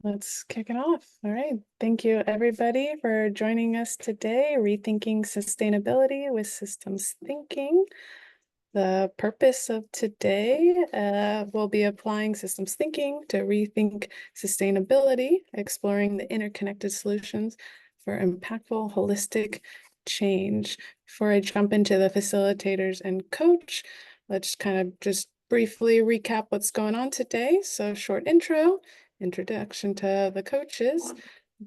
Let's kick it off. All right. Thank you, everybody, for joining us today, Rethinking Sustainability with Systems Thinking. The purpose of today will be applying systems thinking to rethink sustainability, exploring the interconnected solutions for impactful, holistic change. Before I jump into the facilitators and coach, let's kind of just briefly recap what's going on today. So short intro, introduction to the coaches,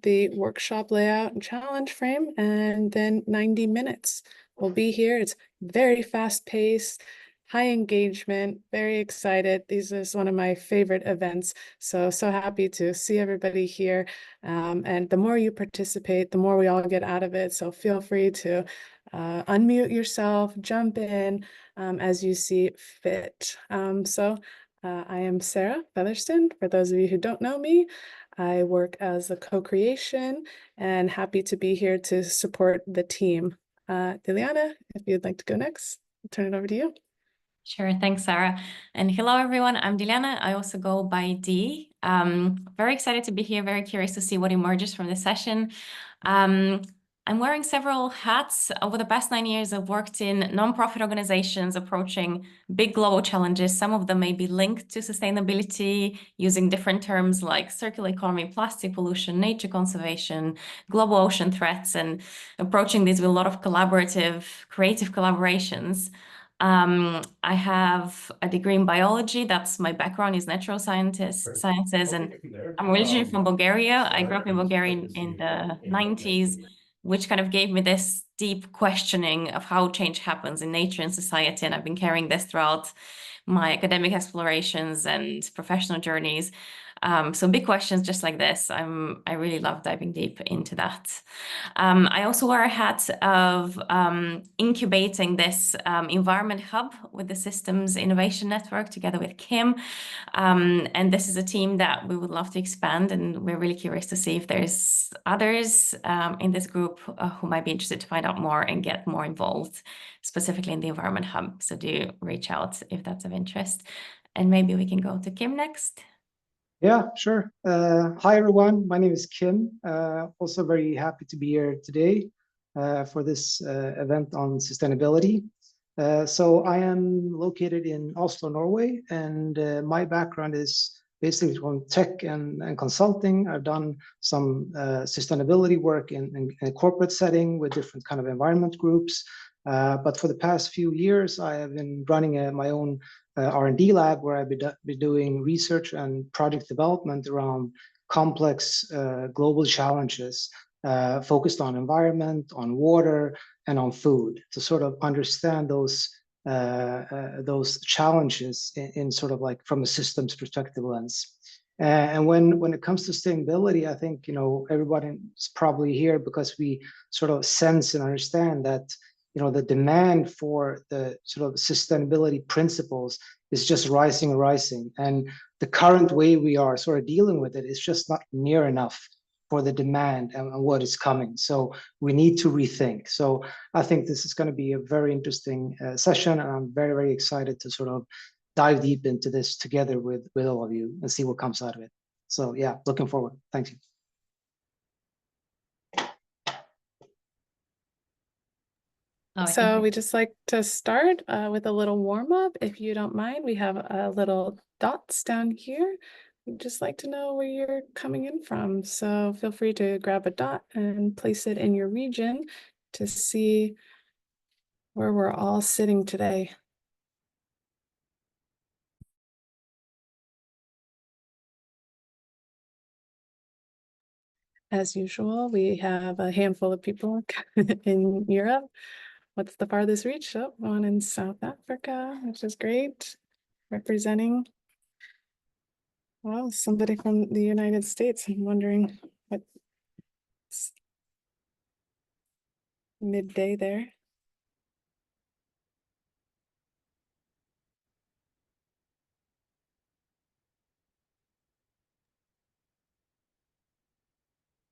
the workshop layout and challenge frame, and then 90 minutes. We'll be here. It's very fast paced, high engagement, very excited. This is one of my favorite events. So happy to see everybody here. And the more you participate, the more we all get out of it. So feel free to unmute yourself, jump in as you see fit. I am Sarah Featherston. For those of you who don't know me, I work as a co-creation and happy to be here to support the team. Diliana, if you'd like to go next, I'll turn it over to you. Sure, thanks, Sarah. And hello, everyone. I'm Diliana. I also go by D. Very excited to be here, very curious to see what emerges from this session. I'm wearing several hats. Over the past 9 years, I've worked in nonprofit organizations approaching big global challenges. Some of them may be linked to sustainability, using different terms like circular economy, plastic pollution, nature conservation, global ocean threats, and approaching these with a lot of collaborative, creative collaborations. I have a degree in biology. That's my background is natural sciences, and I'm originally from Bulgaria. I grew up in Bulgaria in the 90s, which kind of gave me this deep questioning of how change happens in nature and society. And I've been carrying this throughout my academic explorations and professional journeys. So big questions just like this. I really love diving deep into that. I also wear a hat of incubating this environment hub with the Systems Innovation Network together with Kim. And this is a team that we would love to expand, and we're really curious to see if there's others in this group who might be interested to find out more and get more involved, specifically in the environment hub. So do reach out if that's of interest. And maybe we can go to Kim next. Yeah, sure. Hi, everyone. My name is Kim. Also very happy to be here today for this event on sustainability. So I am located in Oslo, Norway, and my background is basically from tech and consulting. I've done some sustainability work in a corporate setting with different kind of environment groups. But for the past few years, I have been running my own R&D lab where I've been doing research and project development around complex global challenges focused on environment, on water, and on food to sort of understand those challenges in sort of like from a systems perspective lens. And when it comes to sustainability, I think everybody's probably here because we sort of sense and understand that the demand for the sort of sustainability principles is just rising and rising. And the current way we are sort of dealing with it is just not near enough for the demand and what is coming. So we need to rethink. So I think this is going to be a very interesting session, and I'm very, very excited to sort of dive deep into this together with all of you and see what comes out of it. So yeah, looking forward. Thank you. So we just like to start with a little warm up. If you don't mind, we have little dots down here. We'd just like to know where you're coming in from. So feel free to grab a dot and place it in your region to see where we're all sitting today. As usual, we have a handful of people in Europe. What's the farthest reach? Oh, one in South Africa, which is great. Representing, well, somebody from the United States. I'm wondering what's midday there.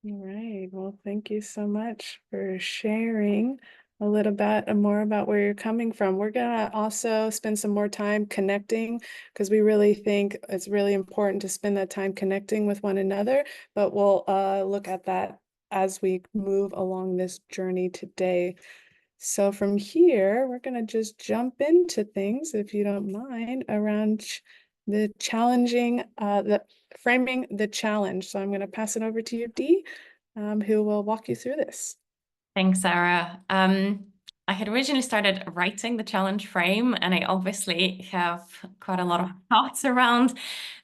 All right, well, thank you so much for sharing. a little bit more about where you're coming from. We're gonna also spend some more time connecting because we really think it's really important to spend that time connecting with one another, but we'll look at that as we move along this journey today. So from here, we're gonna just jump into things, if you don't mind, around the challenging, the framing the challenge. So I'm gonna pass it over to you, Dee, who will walk you through this. Thanks, Sarah. I had originally started writing the challenge frame, and I obviously have quite a lot of thoughts around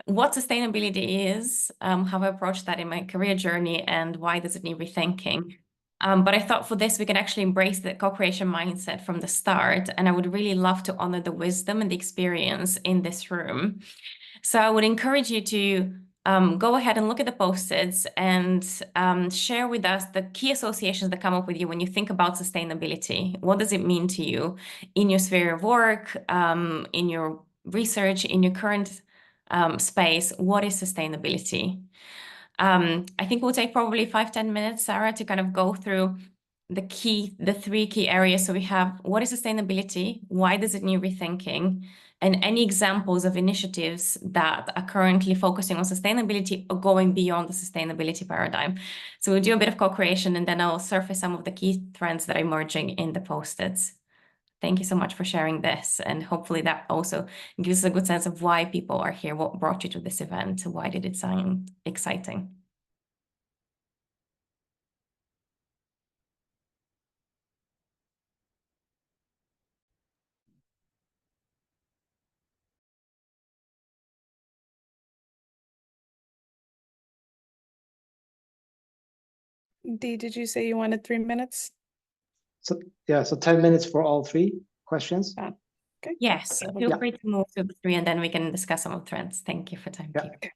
what sustainability is, how I approached that in my career journey, and why does it need rethinking. But I thought for this, we can actually embrace the co-creation mindset from the start, and I would really love to honor the wisdom and the experience in this room. So I would encourage you to go ahead and look at the post-its and share with us the key associations that come up with you when you think about sustainability. What does it mean to you in your sphere of work, in your research, in your current space? What is sustainability? I think we'll take probably 5-10 minutes, Sarah, to kind of go through the three key areas. So we have, what is sustainability? Why does it need rethinking? And any examples of initiatives that are currently focusing on sustainability or going beyond the sustainability paradigm. So we'll do a bit of co-creation, and then I'll surface some of the key trends that are emerging in the post-its. Thank you so much for sharing this. And hopefully that also gives us a good sense of why people are here, what brought you to this event, why did it sound exciting? Dee, did you say you wanted 3 minutes? So yeah, so 10 minutes for all three questions. Okay. Yes, So feel Yeah. free to move to the three, and then we can discuss some of the trends. Thank you for timekeeping. Yeah.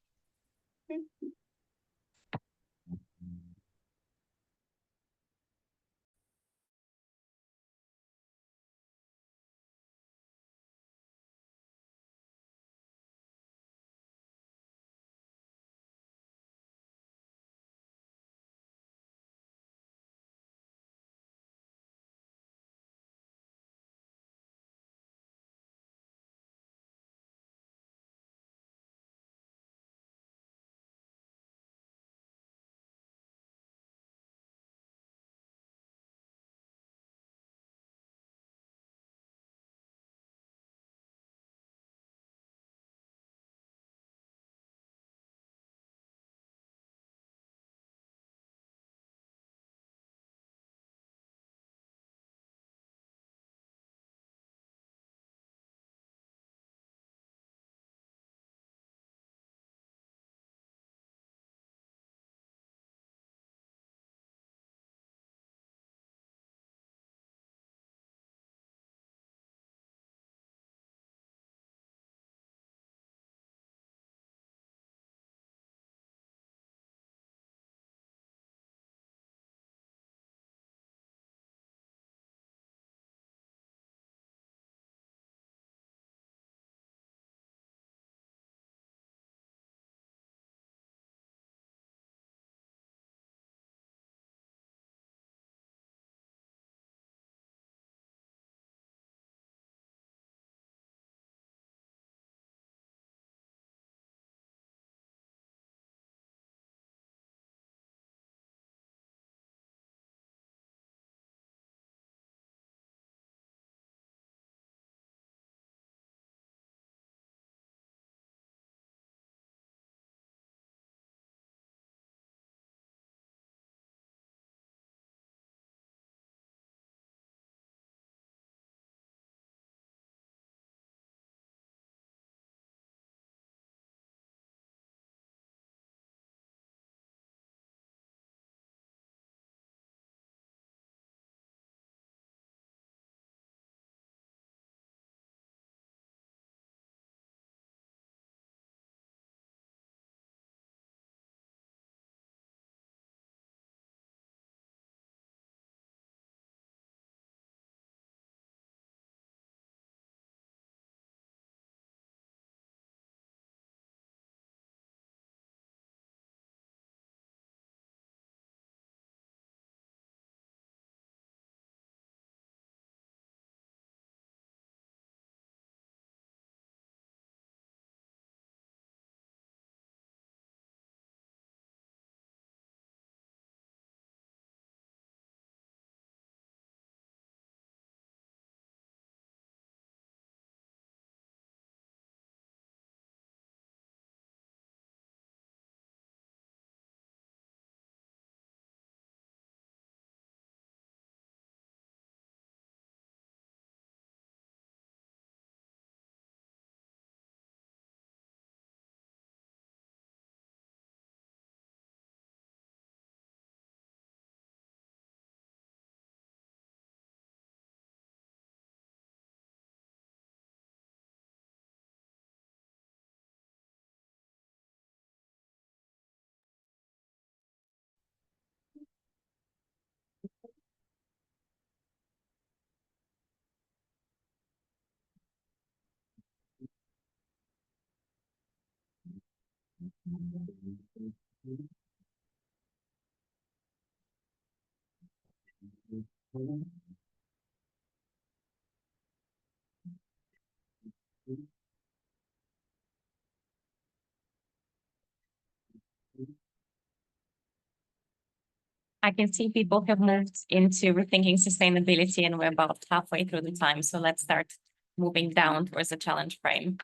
I can see people have moved into rethinking sustainability, and we're about halfway through the time. So let's start moving down towards the challenge frame.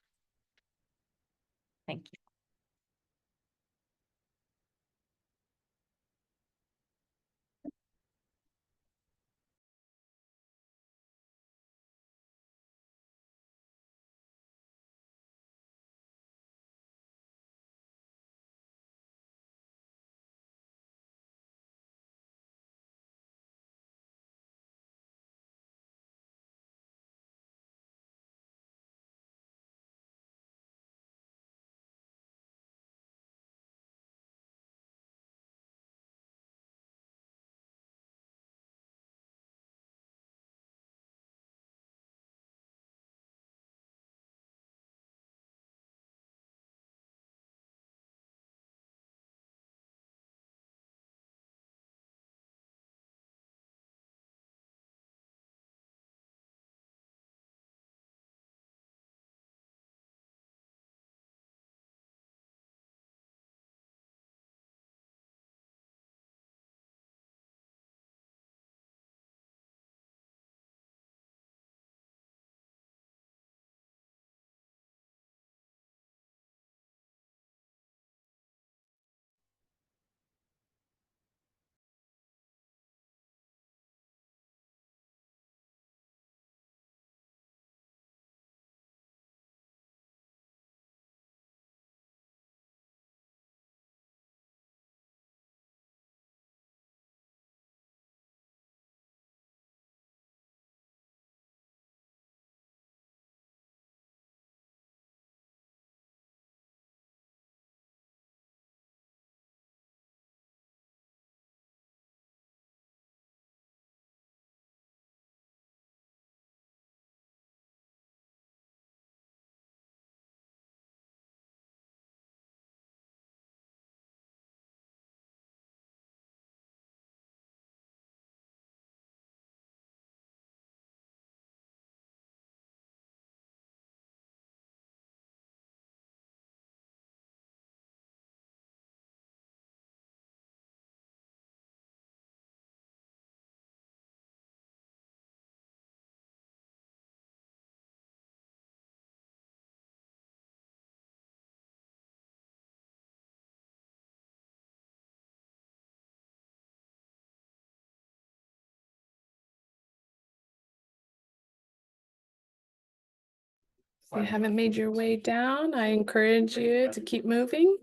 Thank you. If you haven't made your way down, I encourage you to keep moving.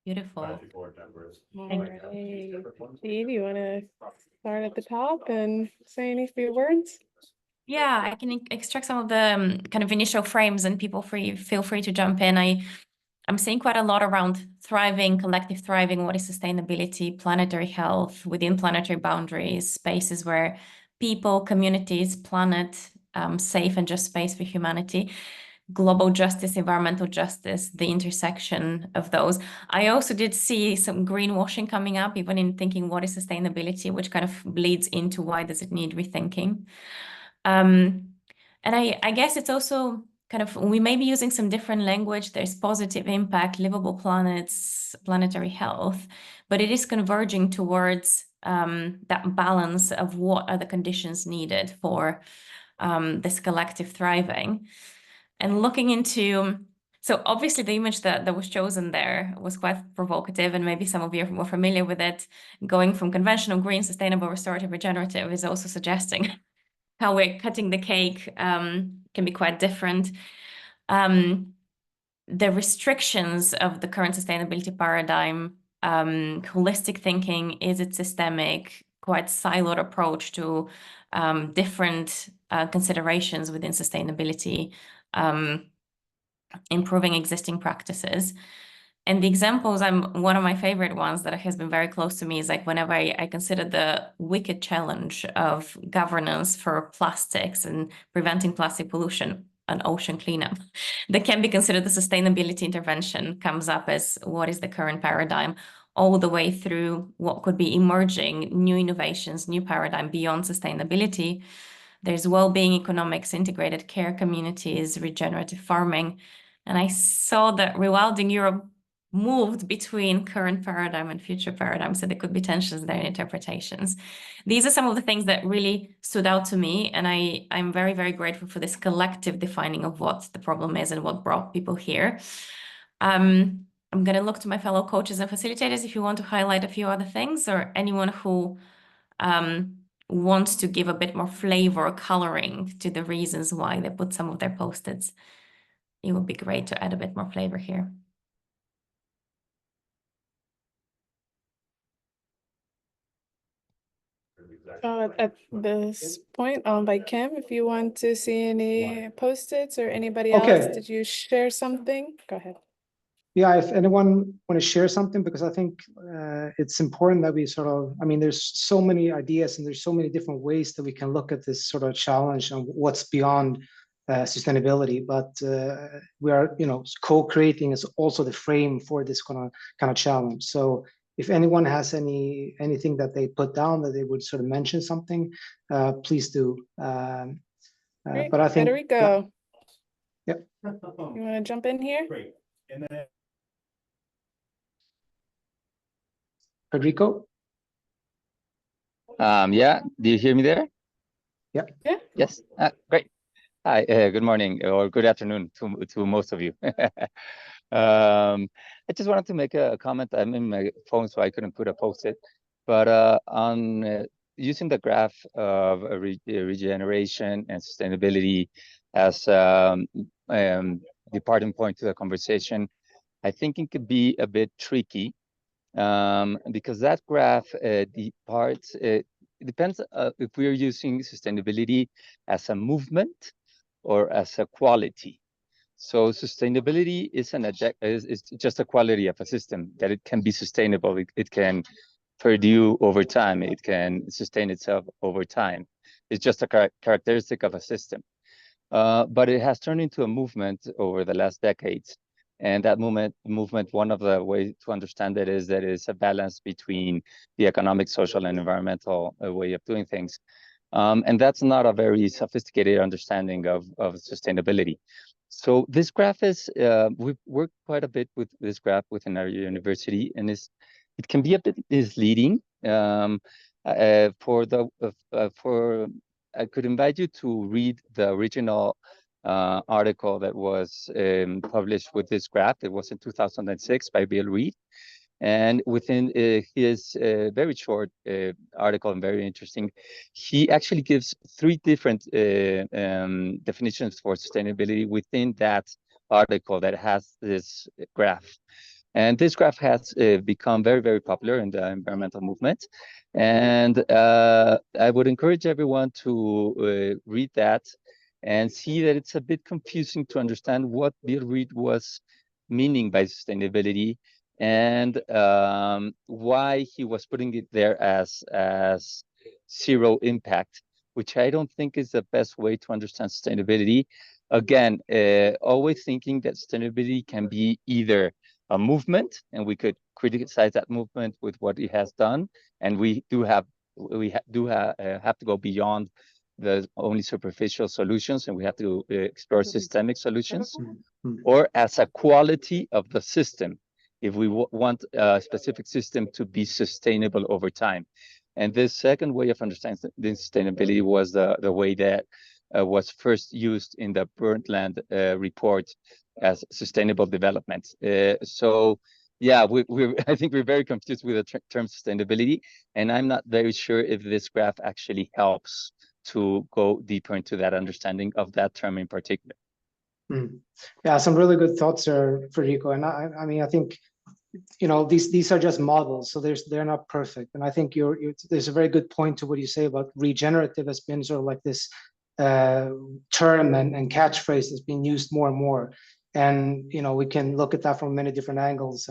Beautiful. All right. Steve, you want to start at the top and say any few words? Yeah, I can extract some of the kind of initial frames, and people feel free to jump in. I'm seeing quite a lot around thriving, collective thriving. What is sustainability, planetary health within planetary boundaries, spaces where people, communities, planet, safe and just space for humanity, global justice, environmental justice, the intersection of those. I also did see some greenwashing coming up, even in thinking what is sustainability, which kind of bleeds into why does it need rethinking. And I guess it's also kind of, we may be using some different language. There's positive impact, livable planets, planetary health, but it is converging towards that balance of what are the conditions needed for this collective thriving. And looking into, so obviously the image that was chosen there was quite provocative, and maybe some of you are more familiar with it. Going from conventional green, sustainable, restorative, regenerative is also suggesting how we're cutting the cake can be quite different. The restrictions of the current sustainability paradigm, holistic thinking, is it systemic, quite siloed approach to different considerations within sustainability, improving existing practices. And the examples, one of my favorite ones that has been very close to me is like whenever I consider the wicked challenge of governance for plastics and preventing plastic pollution and ocean cleanup, that can be considered the sustainability intervention comes up as what is the current paradigm, all the way through what could be emerging new innovations, new paradigm beyond sustainability. There's well-being economics, integrated care communities, regenerative farming. And I saw that rewilding Europe moved between current paradigm and future paradigm, so there could be tensions there in interpretations. These are some of the things that really stood out to me, and I'm very, very grateful for this collective defining of what the problem is and what brought people here. I'm going to look to my fellow coaches and facilitators if you want to highlight a few other things, or anyone who wants to give a bit more flavor or coloring to the reasons why they put some of their post-its. It would be great to add a bit more flavor here. So at this point, I'll invite Kim if you want to see any post-its or anybody else. Okay. Did you share something? Go ahead. Yeah, if anyone want to share something, because I think it's important that we sort of, I mean, there's so many ideas and there's so many different ways that we can look at this sort of challenge and what's beyond sustainability. But we are, co-creating is also the frame for this kind of challenge. So if anyone has anything that they put down that they would sort of mention something, please do. Great. But I think Federico. Yeah. You want to jump in here? Great. And then Federico? Yeah, do you hear me there? Yeah. Yeah. Yes, great. Hi, good morning or good afternoon to most of you. I just wanted to make a comment. I'm in my phone, so I couldn't put a post-it. But on using the graph of regeneration and sustainability as departing point to the conversation, I think it could be a bit tricky. Because that graph departs, it depends if we're using sustainability as a movement or as a quality. So sustainability is just a quality of a system, that it can be sustainable. It can perdure over time. It can sustain itself over time. It's just a characteristic of a system. But it has turned into a movement over the last decades. And that movement, one of the ways to understand it is that it's a balance between the economic, social, and environmental way of doing things. And that's not a very sophisticated understanding of sustainability. So this graph is, we've worked quite a bit with this graph within our university, and it can be a bit misleading. I could invite you to read the original article that was published with this graph. It was in 2006 by Bill Reed. And within his very short article and very interesting, he actually gives three different definitions for sustainability within that article that has this graph. And this graph has become very, very popular in the environmental movement. And I would encourage everyone to read that and see that it's a bit confusing to understand what Bill Reed was meaning by sustainability, and why he was putting it there as zero impact, which I don't think is the best way to understand sustainability. Again, always thinking that sustainability can be either a movement, and we could criticize that movement with what it has done, and we have to go beyond the only superficial solutions, and we have to explore systemic solutions, or as a quality of the system, if we want a specific system to be sustainable over time. And this second way of understanding the sustainability was the way that was first used in the Brundtland report as sustainable development. So yeah, I think we're very confused with the term sustainability, and I'm not very sure if this graph actually helps to go deeper into that understanding of that term in particular. Yeah, some really good thoughts there, Federico. And I mean, I think, you know, these are just models, so they're not perfect. And I think there's a very good point to what you say about regenerative has been sort of like this term and catchphrase that's being used more and more. And, you know, we can look at that from many different angles.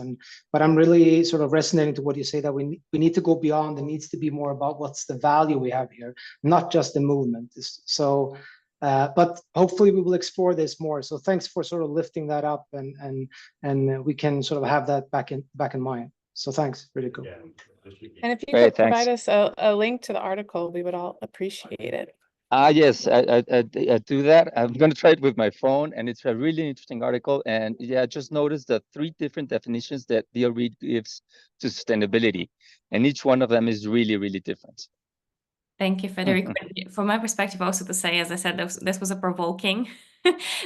But I'm really sort of resonating to what you say, that we need to go beyond. It needs to be more about what's the value we have here, not just the movement. So, but hopefully we will explore this more. So thanks for sort of lifting that up, and we can sort of have that back in mind. So thanks, really cool. And if you could provide us a link to the article, we would all appreciate it. Yes, I do that. I'm going to try it with my phone, and it's a really interesting article. And yeah, just notice the 3 different definitions that Bill Reed gives to sustainability, and each one of them is really, really different. Thank you, Federico. From my perspective, also to say, as I said, this was a provoking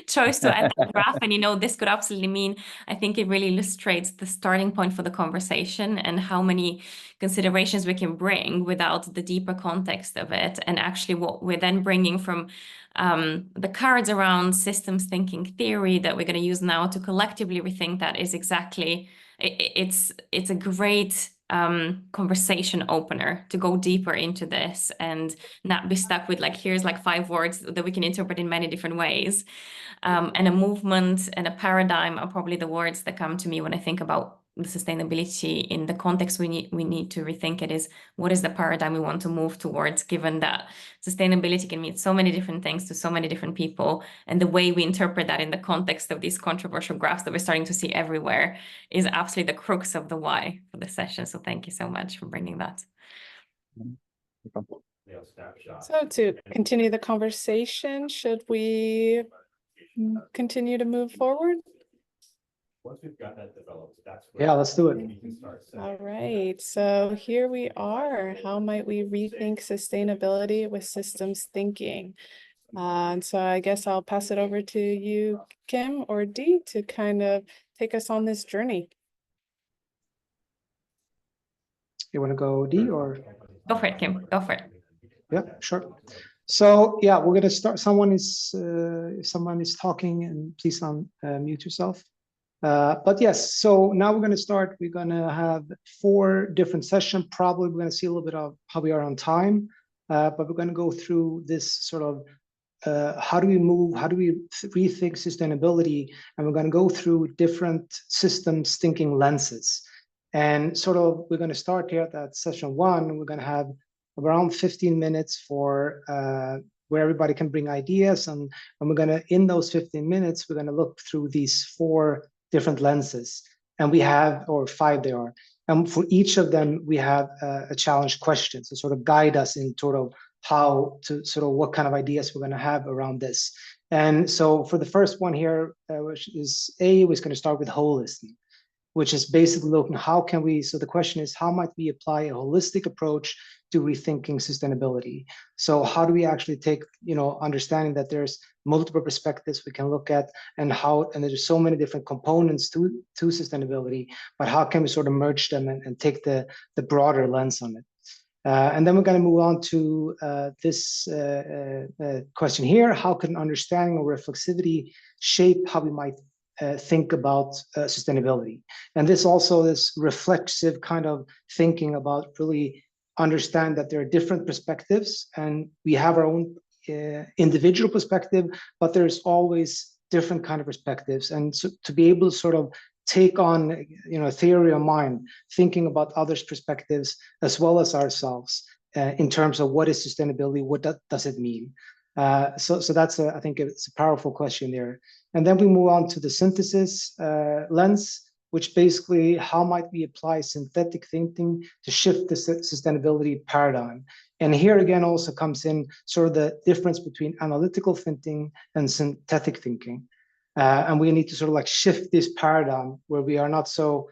choice to add that graph. And, you know, this could absolutely mean, I think it really illustrates the starting point for the conversation and how many considerations we can bring without the deeper context of it. And actually what we're then bringing from the cards around systems thinking theory that we're going to use now to collectively rethink that is exactly, it's a great conversation opener to go deeper into this and not be stuck with like, here's like 5 words that we can interpret in many different ways. And a movement and a paradigm are probably the words that come to me when I think about the sustainability in the context we need to rethink it. Is what is the paradigm we want to move towards, given that sustainability can mean so many different things to so many different people, and the way we interpret that in the context of these controversial graphs that we're starting to see everywhere is absolutely the crux of the why for the session. So thank you so much for bringing that. So to continue the conversation, should we continue to move forward? Once we've got that developed, yeah, let's do it. We can start. All right, so here we are. How might we rethink sustainability with systems thinking? And so I guess I'll pass it over to you, Kim or Dee, to kind of take us on this journey. You want to go, Dee, or? Go for it, Kim. Go for it. Yeah, sure. So yeah, we're going to start. If someone is talking, and please mute yourself. But yes, so now we're going to start. We're going to have 4 different sessions. Probably we're going to see a little bit of how we are on time, but we're going to go through this sort of how do we rethink sustainability, and we're going to go through different systems thinking lenses. And sort of we're going to start here at that session 1. We're going to have around 15 minutes for where everybody can bring ideas, and we're going to, in those 15 minutes, we're going to look through these 4 different lenses, and we have, or 5 they are, and for each of them we have a challenge question to sort of guide us in sort of how to sort of what kind of ideas we're going to have around this. And so for the first one here, which is A, we're going to start with holism, which is basically looking how can we, so the question is, how might we apply a holistic approach to rethinking sustainability? So how do we actually take, you know, understanding that there's multiple perspectives we can look at, and there's so many different components to sustainability, but how can we sort of merge them and take the broader lens on it? And then we're going to move on to this question here. How can understanding or reflexivity shape how we might think about sustainability. And this also is reflexive kind of thinking about really understand that there are different perspectives, and we have our own individual perspective, but there's always different kind of perspectives. And so to be able to sort of take on, a theory of mind, thinking about others' perspectives as well as ourselves in terms of what is sustainability, what does it mean? So that's I think it's a powerful question there. And then we move on to the synthesis lens, which basically how might we apply synthetic thinking to shift the sustainability paradigm. And here again also comes in sort of the difference between analytical thinking and synthetic thinking. And we need to sort of like shift this paradigm where we are not so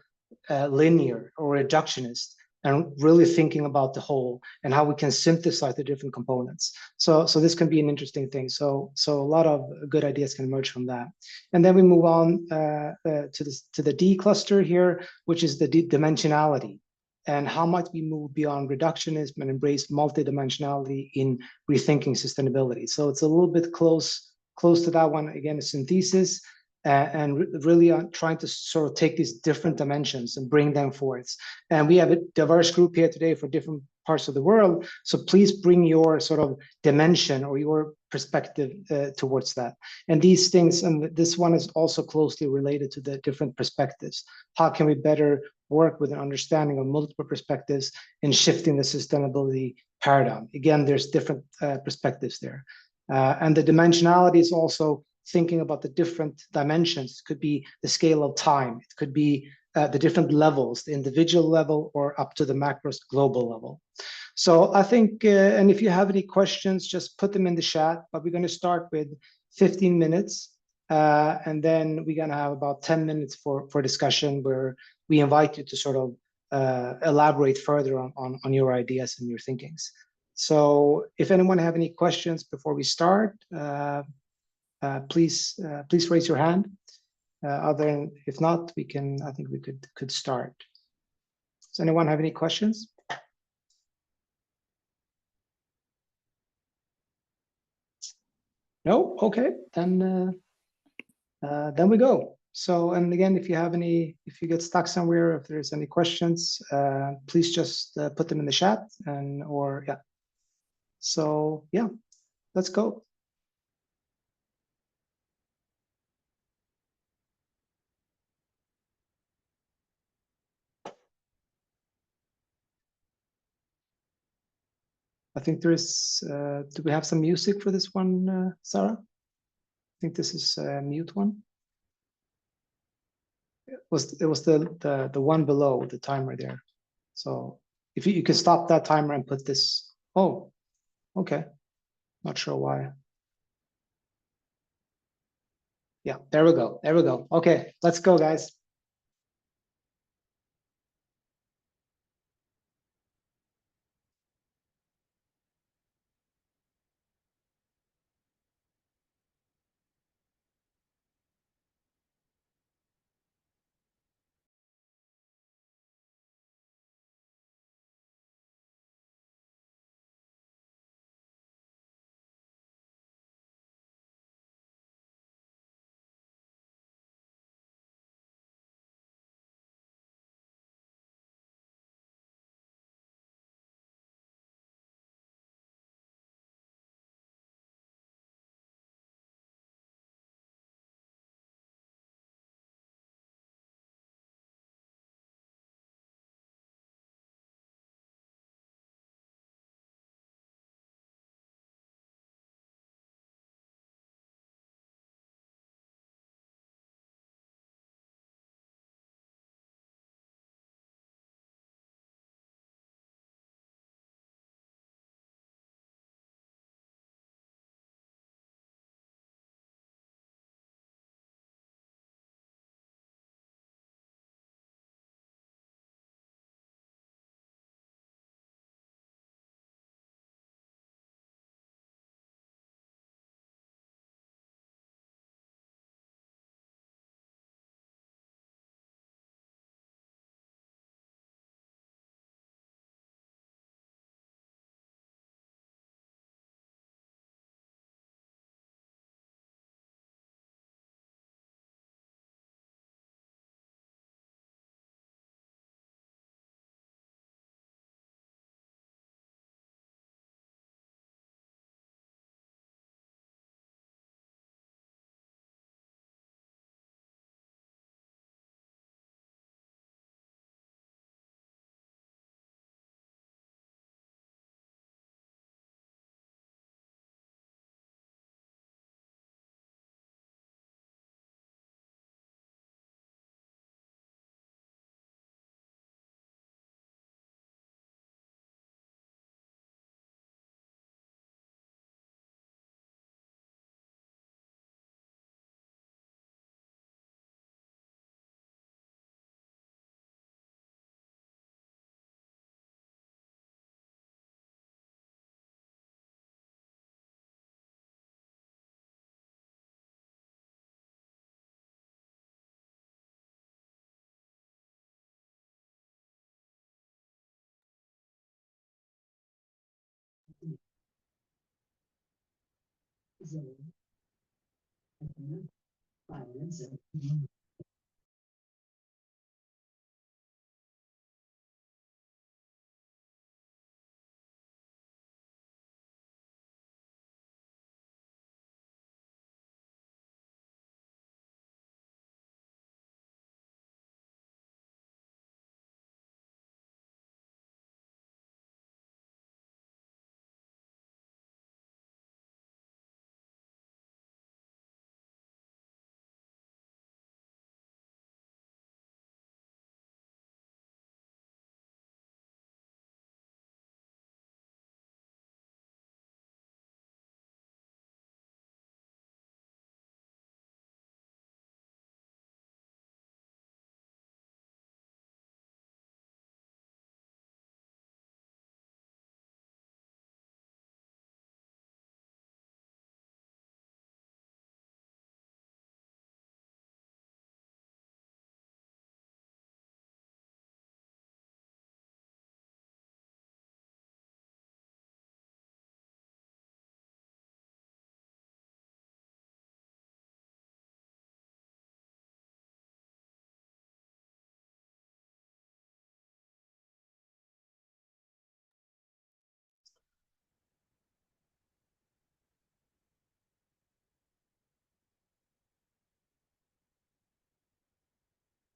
linear or reductionist, and really thinking about the whole and how we can synthesize the different components. So this can be an interesting thing. So a lot of good ideas can emerge from that. And then we move on to the D cluster here, which is the dimensionality. And how might we move beyond reductionism and embrace multidimensionality in rethinking sustainability? So it's a little bit close to that one. Again, a synthesis. And really trying to sort of take these different dimensions and bring them forth. And we have a diverse group here today for different parts of the world. So please bring your sort of dimension or your perspective towards that. And these things, and this one is also closely related to the different perspectives. How can we better work with an understanding of multiple perspectives in shifting the sustainability paradigm? Again, there's different perspectives there. And the dimensionality is also thinking about the different dimensions. It could be the scale of time. It could be the different levels, the individual level or up to the macro global level. So I think, and if you have any questions, just put them in the chat, but we're going to start with 15 minutes. And then we're going to have about 10 minutes for discussion where we invite you to sort of elaborate further on your ideas and your thinkings. So if anyone have any questions before we start, please raise your hand. If not, I think we could start. Does anyone have any questions? No? Okay, then we go. So, and again, if you get stuck somewhere, if there's any questions, please just put them in the chat yeah. So yeah, let's go. I think there is, do we have some music for this one, Sarah? I think this is a mute one. It was the one below the timer there. So if you can stop that timer and put this, oh, okay. Not sure why. Yeah, there we go. There we go. Okay, let's go, guys.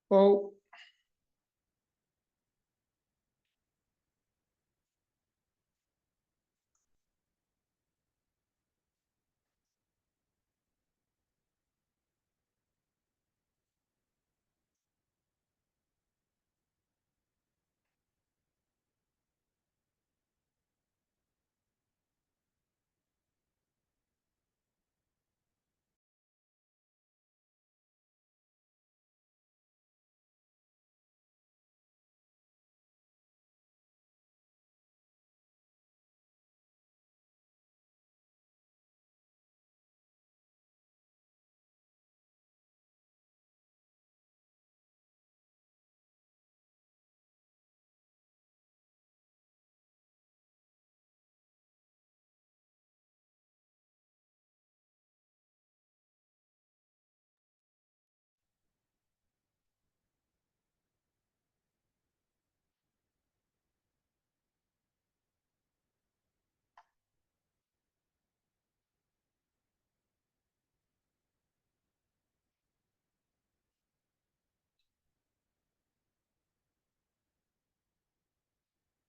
Well,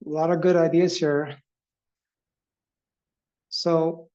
a lot of good ideas here. So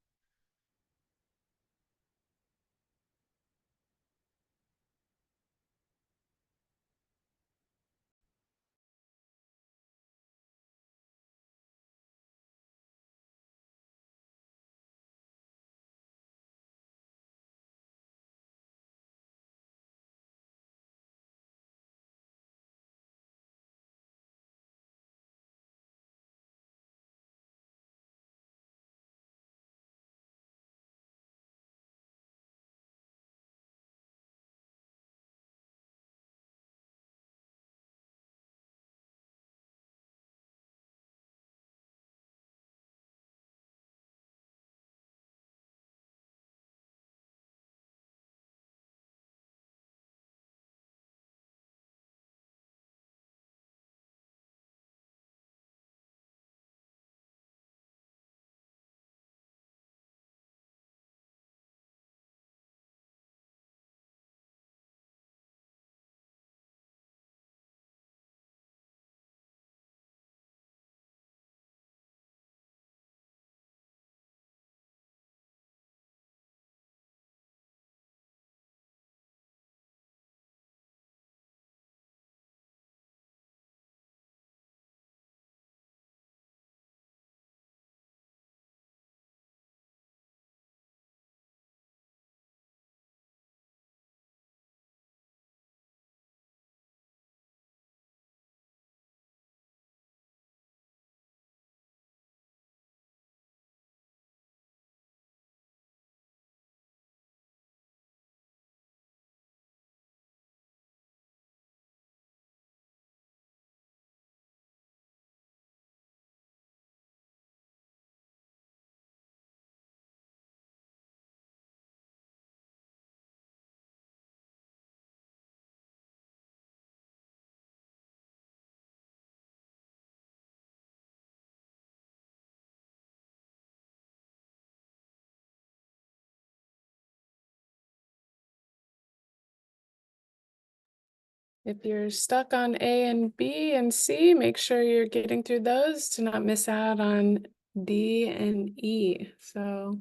If you're stuck on A and B and C, make sure you're getting through those to not miss out on D and E. So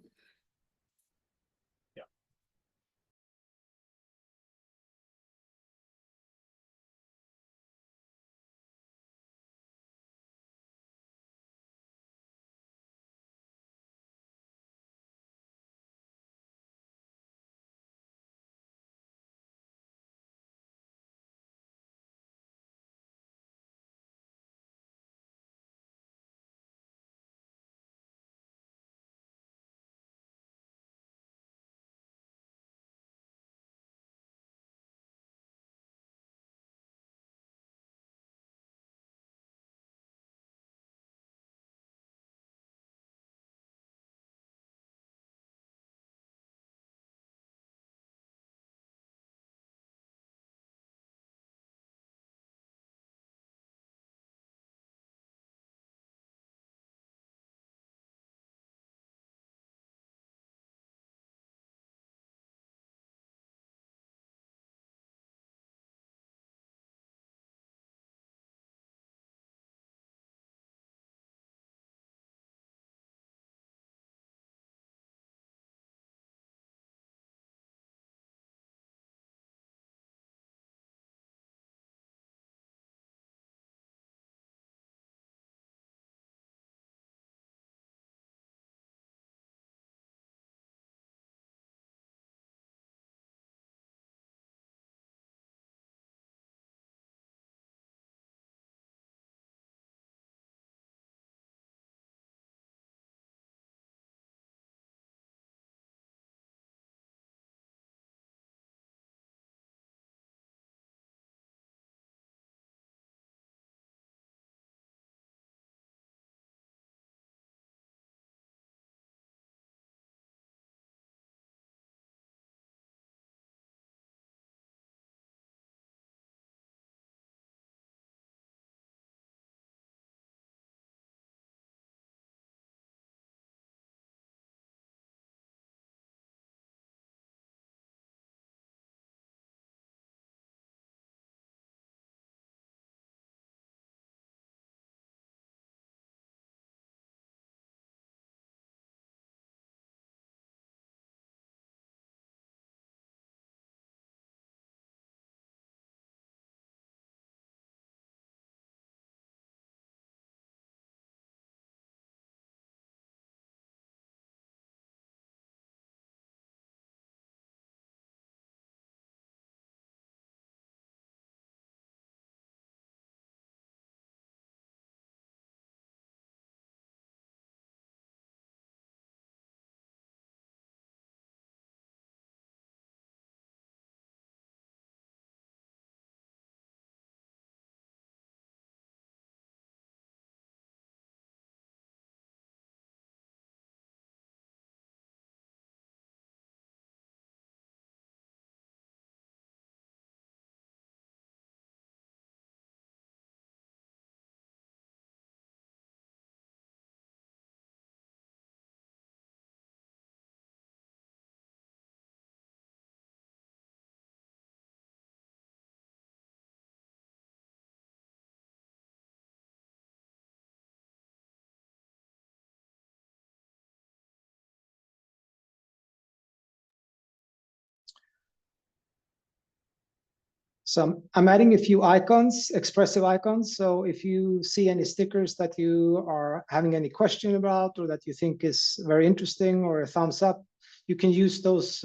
I'm adding a few icons, expressive icons. So if you see any stickers that you are having any question about or that you think is very interesting or a thumbs up, you can use those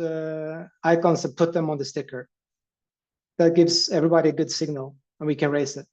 icons and put them on the sticker. That gives everybody a good signal and we can raise it.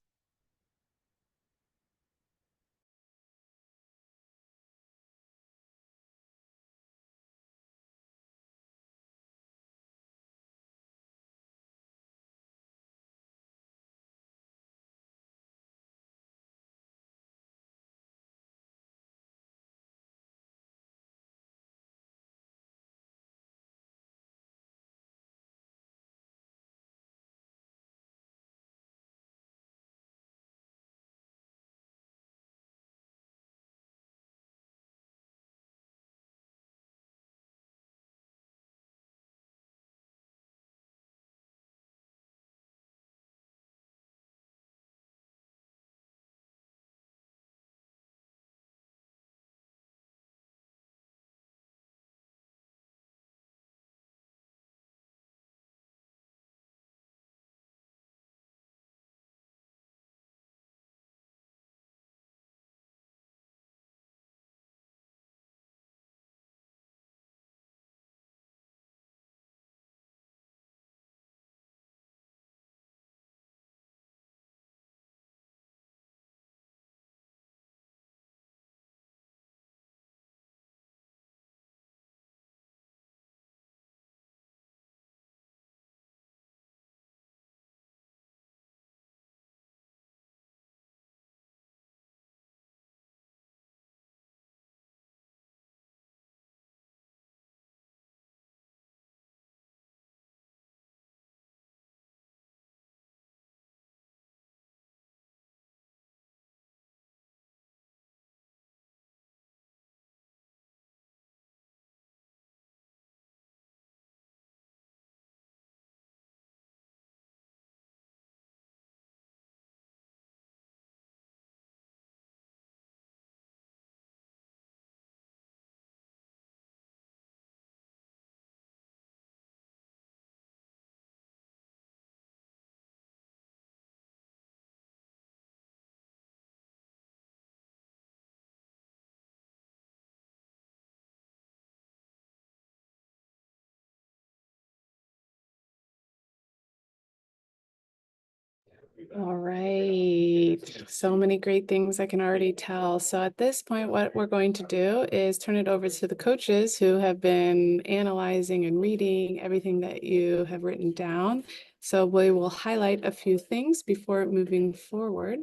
All right. So many great things I can already tell. So at this point, what we're going to do is turn it over to the coaches who have been analyzing and reading everything that you have written down. So we will highlight a few things before moving forward.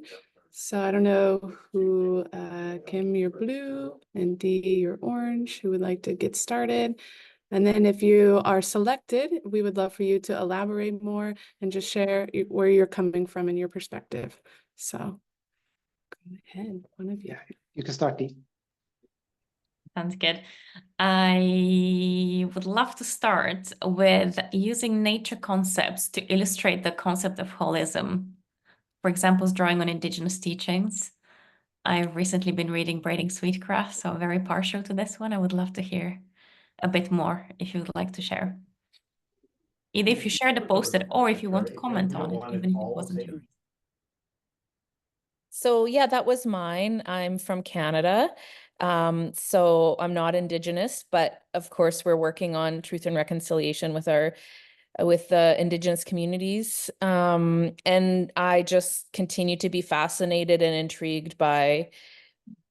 So I don't know who, Kim, you're blue, and Dee, you're orange, who would like to get started. And then if you are selected, we would love for you to elaborate more and just share where you're coming from and your perspective. So go ahead, one of you. Yeah, you can start, Dee. Sounds good. I would love to start with using nature concepts to illustrate the concept of holism. For example, drawing on indigenous teachings. I've recently been reading Braiding Sweetgrass, so I'm very partial to this one. I would love to hear a bit more if you would like to share. Either if you share the post-it or if you want to comment on it, even if it wasn't yours. So yeah, that was mine. I'm from Canada. So I'm not Indigenous, but of course we're working on truth and reconciliation with the Indigenous communities. And I just continue to be fascinated and intrigued by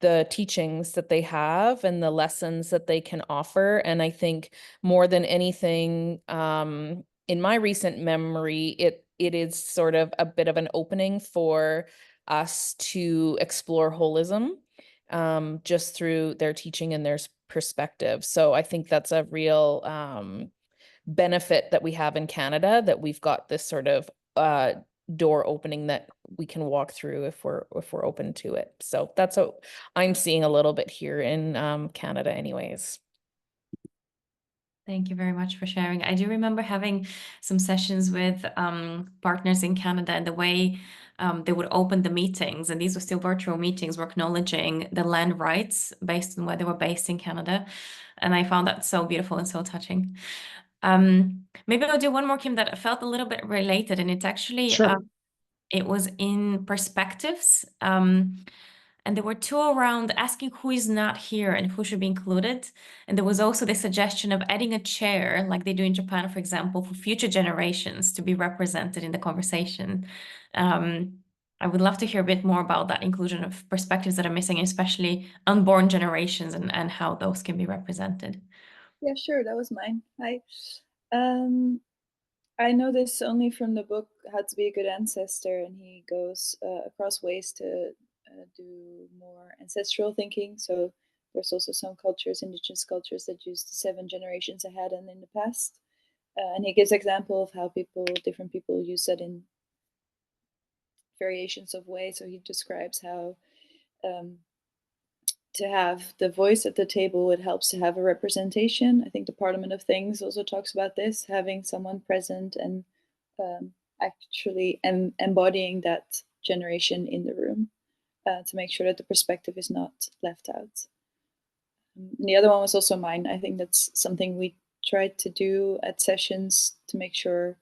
the teachings that they have and the lessons that they can offer. And I think more than anything, in my recent memory, it is sort of a bit of an opening for us to explore holism, just through their teaching and their perspective. So I think that's a real benefit that we have in Canada, that we've got this sort of door opening that we can walk through if we're open to it. So that's what I'm seeing a little bit here in Canada anyways. Thank you very much for sharing. I do remember having some sessions with partners in Canada, and the way they would open the meetings, and these were still virtual meetings, were acknowledging the land rights based on where they were based in Canada. And I found that so beautiful and so touching. Maybe I'll do one more, Kim, that felt a little bit related, and it's actually, Sure. it was in perspectives. And there were two around asking who is not here and who should be included. And there was also the suggestion of adding a chair, like they do in Japan, for example, for future generations to be represented in the conversation. I would love to hear a bit more about that inclusion of perspectives that are missing, especially unborn generations, and how those can be represented. Yeah, sure. That was mine. I know this only from the book How to Be a Good Ancestor, and he goes across ways to do more ancestral thinking. So there's also some cultures, indigenous cultures, that use the 7 generations ahead and in the past. And he gives example of how different people use that in variations of ways. So he describes how to have the voice at the table, it helps to have a representation. I think the Parliament of Things also talks about this, having someone present and actually embodying that generation in the room to make sure that the perspective is not left out. And the other one was also mine. I think that's something we tried to do at sessions to make sure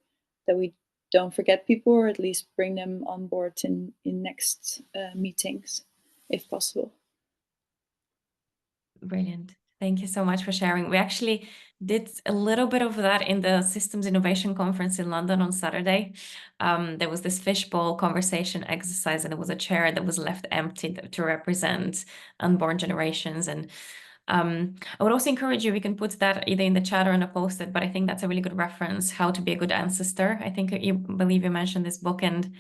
that we don't forget people, or at least bring them on board in next meetings, if possible. Brilliant. Thank you so much for sharing. We actually did a little bit of that in the Systems Innovation Conference in London on Saturday. There was this fishbowl conversation exercise, and it was a chair that was left empty to represent unborn generations. And I would also encourage you, we can put that either in the chat or in a post-it, but I think that's a really good reference, How to Be a Good Ancestor. I believe you mentioned this book, and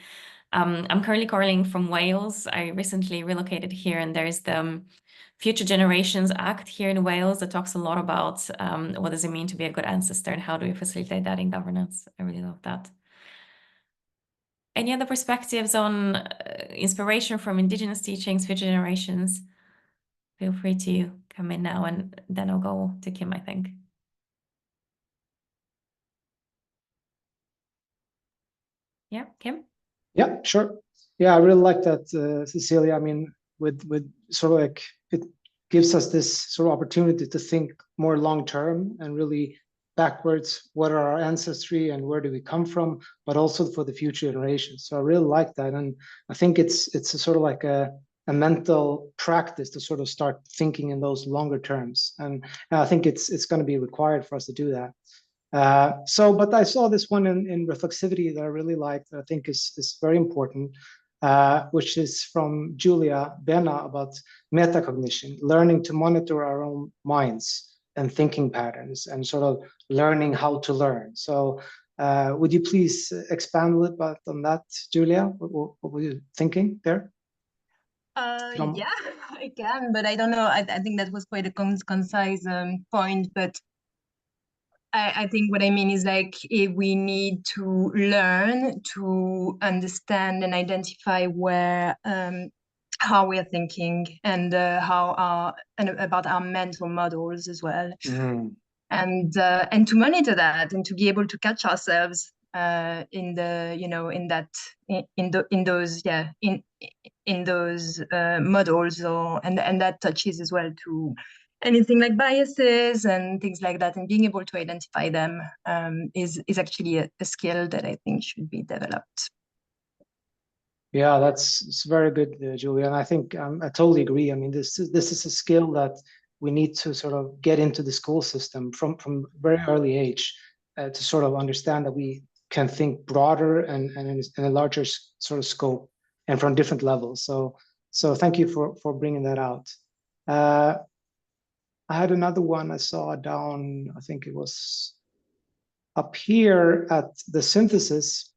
I'm currently calling from Wales. I recently relocated here, and there's the Future Generations Act here in Wales that talks a lot about what does it mean to be a good ancestor and how do we facilitate that in governance. I really love that. Any other perspectives on inspiration from Indigenous teachings, future generations? Feel free to come in now, and then I'll go to Kim, I think. Yeah, Kim? Yeah, sure. Yeah, I really like that, Cecilia. I mean, with sort of like, it gives us this sort of opportunity to think more long term and really backwards. What are our ancestry and where do we come from? But also for the future generations. So I really like that, and I think it's a sort of like a mental practice to sort of start thinking in those longer terms. And I think it's going to be required for us to do that. But I saw this one in reflexivity that I really liked, that I think is very important, which is from Julia Bena about metacognition, learning to monitor our own minds and thinking patterns and sort of learning how to learn. So would you please expand a little bit on that, Julia? What were you thinking there? Yeah, I can, but I don't know. I think that was quite a concise point, but I think what I mean is like if we need to learn to understand and identify where how we're thinking and and about our mental models as well, and to monitor that and to be able to catch ourselves in the in those models, or and that touches as well to anything like biases and things like that, and being able to identify them is actually a skill that I think should be developed. Yeah, it's very good, Julia, and I think I totally agree. I mean, this is a skill that we need to sort of get into the school system from very early age to sort of understand that we can think broader and in a larger sort of scope and from different levels. So thank you for bringing that out. I had another one I saw down, I think it was up here at the synthesis.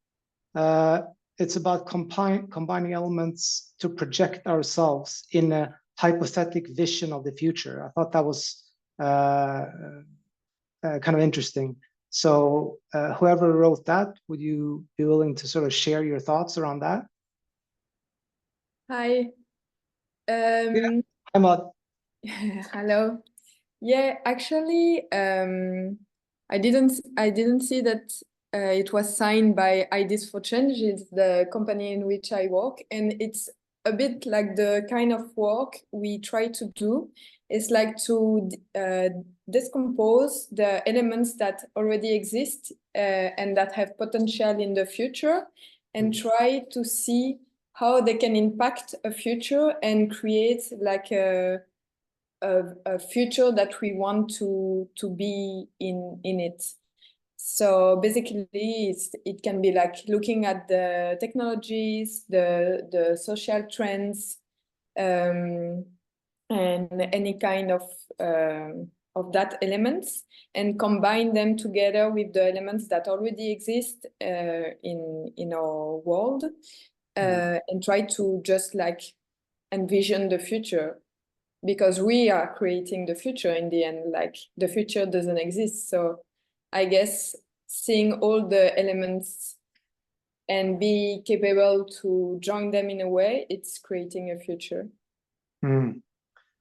It's about combining elements to project ourselves in a hypothetical vision of the future. I thought that was kind of interesting. So whoever wrote that, would you be willing to sort of share your thoughts around that? Hi. Yeah. Hi, Maud. Hello. Yeah, actually, I didn't see that it was signed by Ideas for Change. It's the company in which I work, and it's a bit like the kind of work we try to do. It's like to decompose the elements that already exist and that have potential in the future, and try to see how they can impact a future and create like a future that we want to be in it. So basically, it can be like looking at the technologies, the social trends, and any kind of that elements, and combine them together with the elements that already exist in our world, and try to just like envision the future. Because we are creating the future in the end, like the future doesn't exist. So I guess seeing all the elements and be capable to join them in a way, it's creating a future.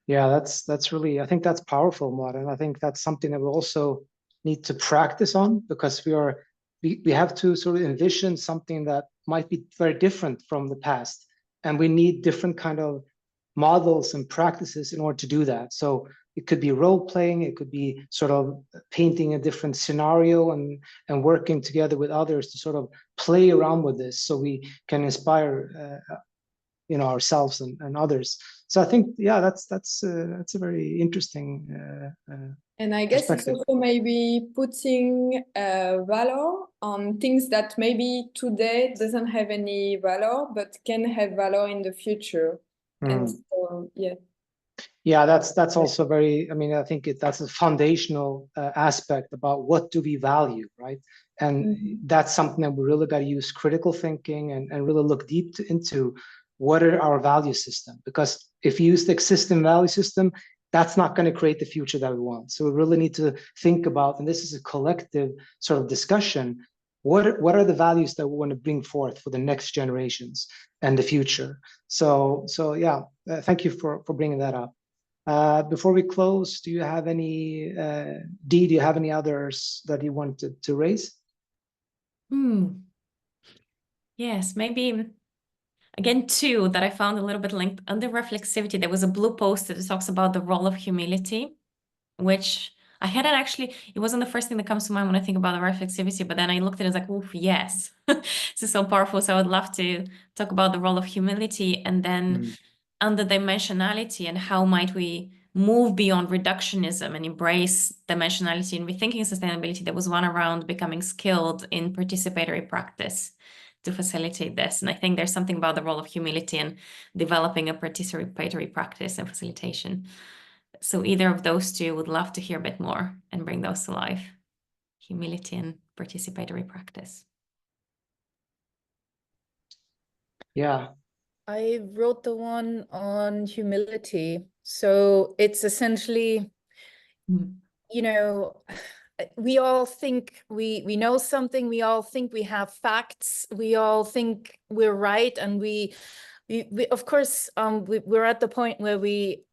Yeah, that's really, I think that's powerful, Maud, and I think that's something that we also need to practice on, because we have to sort of envision something that might be very different from the past, and we need different kind of models and practices in order to do that. So it could be role playing, it could be sort of painting a different scenario and working together with others to sort of play around with this, so we can inspire ourselves and others. So I think, yeah, that's a very interesting and I guess it's also maybe putting value on things that maybe today doesn't have any value, but can have value in the future. And so, yeah. Yeah, that's also very, I mean, I think that's a foundational aspect about what do we value, right? And that's something that we really got to use critical thinking and really look deep into what are our value system. Because if you use the existing value system, that's not going to create the future that we want. So we really need to think about, and this is a collective sort of discussion, what are the values that we want to bring forth for the next generations and the future. So yeah, thank you for bringing that up. Before we close, do you have any, Dee, do you have any others that you wanted to raise? Yes, maybe again, two that I found a little bit linked. Under reflexivity, there was a blue post that talks about the role of humility, which I hadn't actually, it wasn't the first thing that comes to mind when I think about the reflexivity, but then I looked at it as like, oof, yes, this is so powerful. So I would love to talk about the role of humility, and then under dimensionality and how might we move beyond reductionism and embrace dimensionality and rethinking sustainability, there was one around becoming skilled in participatory practice to facilitate this. And I think there's something about the role of humility in developing a participatory practice and facilitation. So either of those two, would love to hear a bit more and bring those to life. Humility and participatory practice. Yeah. I wrote the one on humility. So it's essentially, you know, we all think we know something, we all think we have facts, we all think we're right, and we of course we're at the point where we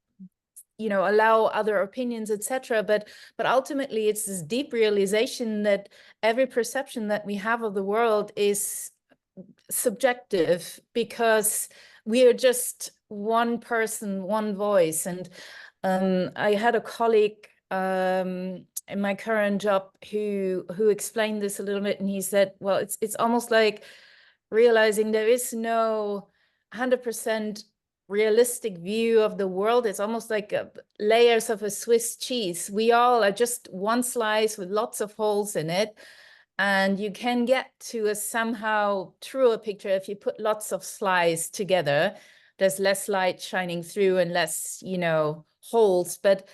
allow other opinions, etc. But ultimately it's this deep realization that every perception that we have of the world is subjective, because we are just one person, one voice. And I had a colleague in my current job who explained this a little bit, and he said, well, it's almost like realizing there is no 100% realistic view of the world. It's almost like layers of a Swiss cheese. We all are just one slice with lots of holes in it. And you can get to a somehow truer picture if you put lots of slices together. There's less light shining through and less, holes. But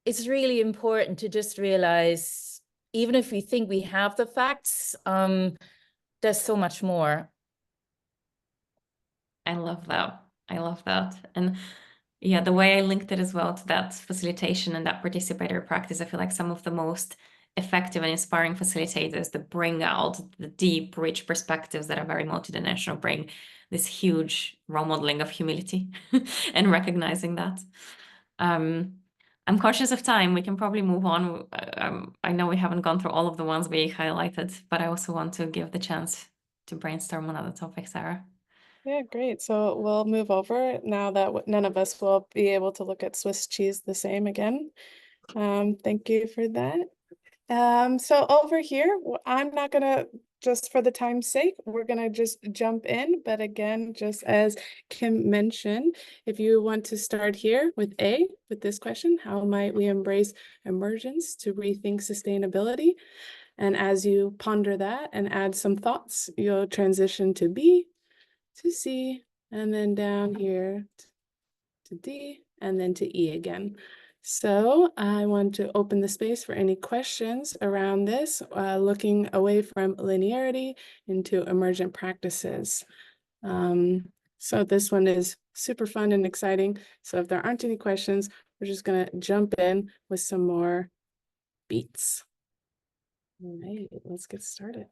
it's really important to just realize, even if we think we have the facts, there's so much more. I love that. I love that. And yeah, the way I linked it as well to that facilitation and that participatory practice, I feel like some of the most effective and inspiring facilitators that bring out the deep, rich perspectives that are very multidimensional, bring this huge role modeling of humility and recognizing that. I'm conscious of time. We can probably move on. I know we haven't gone through all of the ones we highlighted, but I also want to give the chance to brainstorm on other topics, Sarah. Yeah, great. So we'll move over now that none of us will be able to look at Swiss cheese the same again. Thank you for that. So over here, I'm not gonna, just for the time's sake, we're gonna just jump in. But again, just as Kim mentioned, if you want to start here with this question, how might we embrace emergence to rethink sustainability? And as you ponder that and add some thoughts, you'll transition to B, to C, and then down here to D, and then to E again. So I want to open the space for any questions around this, looking away from linearity into emergent practices. So this one is super fun and exciting. So if there aren't any questions, we're just gonna jump in with some more beats. All right, let's get started.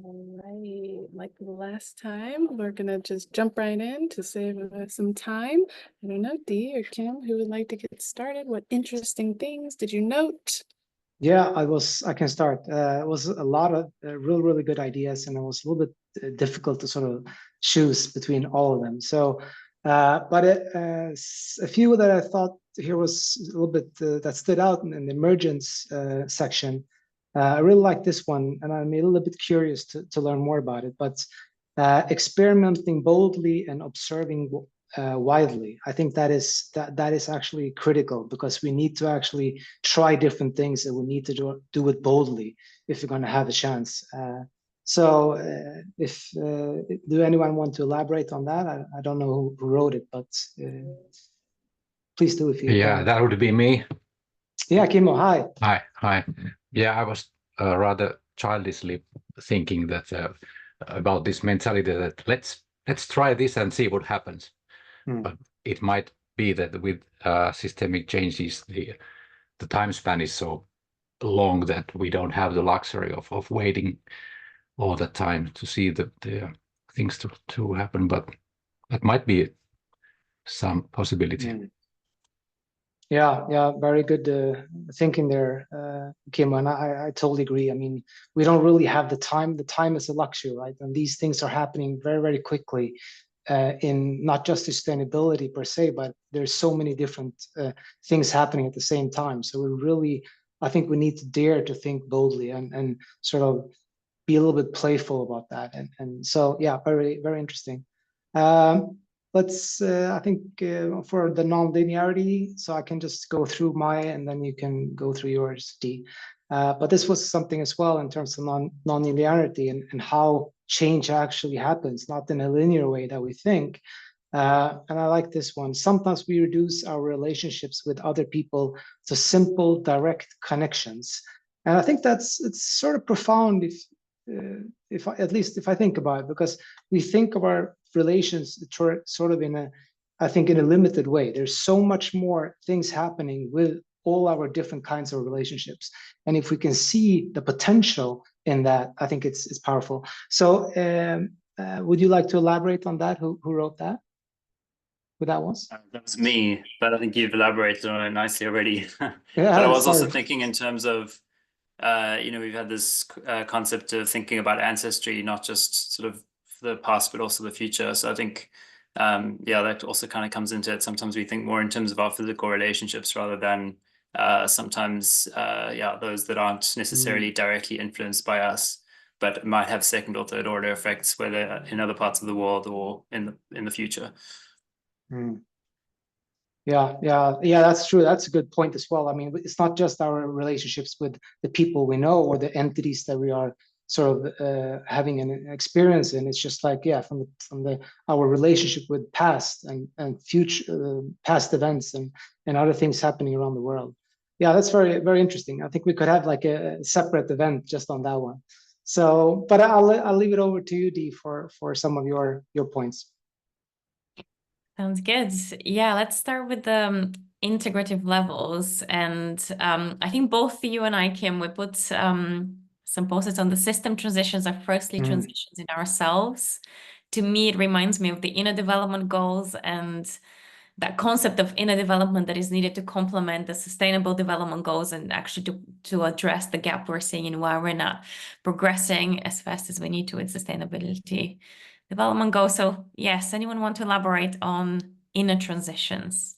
All right, like last time, we're gonna just jump right in to save some time. I don't know, Dee or Kim, who would like to get started? What interesting things did you note? Yeah, I can start. It was a lot of really good ideas, and it was a little bit difficult to sort of choose between all of them. So, but a few that I thought here was a little bit that stood out in the emergence section. I really like this one, and I'm a little bit curious to learn more about it. But experimenting boldly and observing widely. I think that is actually critical, because we need to actually try different things, and we need to do it boldly if we're going to have a chance. If do anyone want to elaborate on that? I don't know who wrote it, but please do if you can. That would be me. Yeah, Kimmo, hi. Hi. Yeah, I was rather childishly thinking that about this mentality that let's try this and see what happens. But it might be that with systemic changes, the time span is so long that we don't have the luxury of waiting all the time to see the things to happen. But that might be some possibility. Yeah, very good thinking there, Kim, and I totally agree. I mean, we don't really have the time. The time is a luxury, right? And these things are happening very quickly in not just sustainability per se, but there's so many different things happening at the same time. So I think we need to dare to think boldly and sort of be a little bit playful about that. And so, yeah, very interesting. I think for the non-linearity, so I can just go through mine and then you can go through yours, Dee. But this was something as well in terms of non-linearity and how change actually happens, not in a linear way that we think. And I like this one. Sometimes we reduce our relationships with other people to simple, direct connections. And I think it's sort of profound if at least if I think about it, because we think of our relations sort of in a limited way. There's so much more things happening with all our different kinds of relationships, and if we can see the potential in that, I think it's powerful. So would you like to elaborate on that? Who wrote that? Who that was? That was me, but I think you've elaborated on it nicely already. Yeah, but I was sorry. also thinking in terms of we've had this concept of thinking about ancestry, not just sort of the past, but also the future. So I think, that also kind of comes into it. Sometimes we think more in terms of our physical relationships rather than sometimes, those that aren't necessarily directly influenced by us, but might have second or third order effects, whether in other parts of the world or in the future. Yeah, that's true. That's a good point as well. I mean, it's not just our relationships with the people we know or the entities that we are sort of having an experience in. It's just like, from our relationship with past and future past events and other things happening around the world. Yeah, that's very interesting. I think we could have like a separate event just on that one. So, but I'll leave it over to you, Dee, for some of your points. Sounds good. Yeah, let's start with the integrative levels. And I think both you and I, Kim, we put some post-its on the system transitions are firstly transitions in ourselves. To me, it reminds me of the inner development goals and that concept of inner development that is needed to complement the sustainable development goals and actually to address the gap we're seeing in why we're not progressing as fast as we need to in sustainability development goals. So yes, anyone want to elaborate on inner transitions?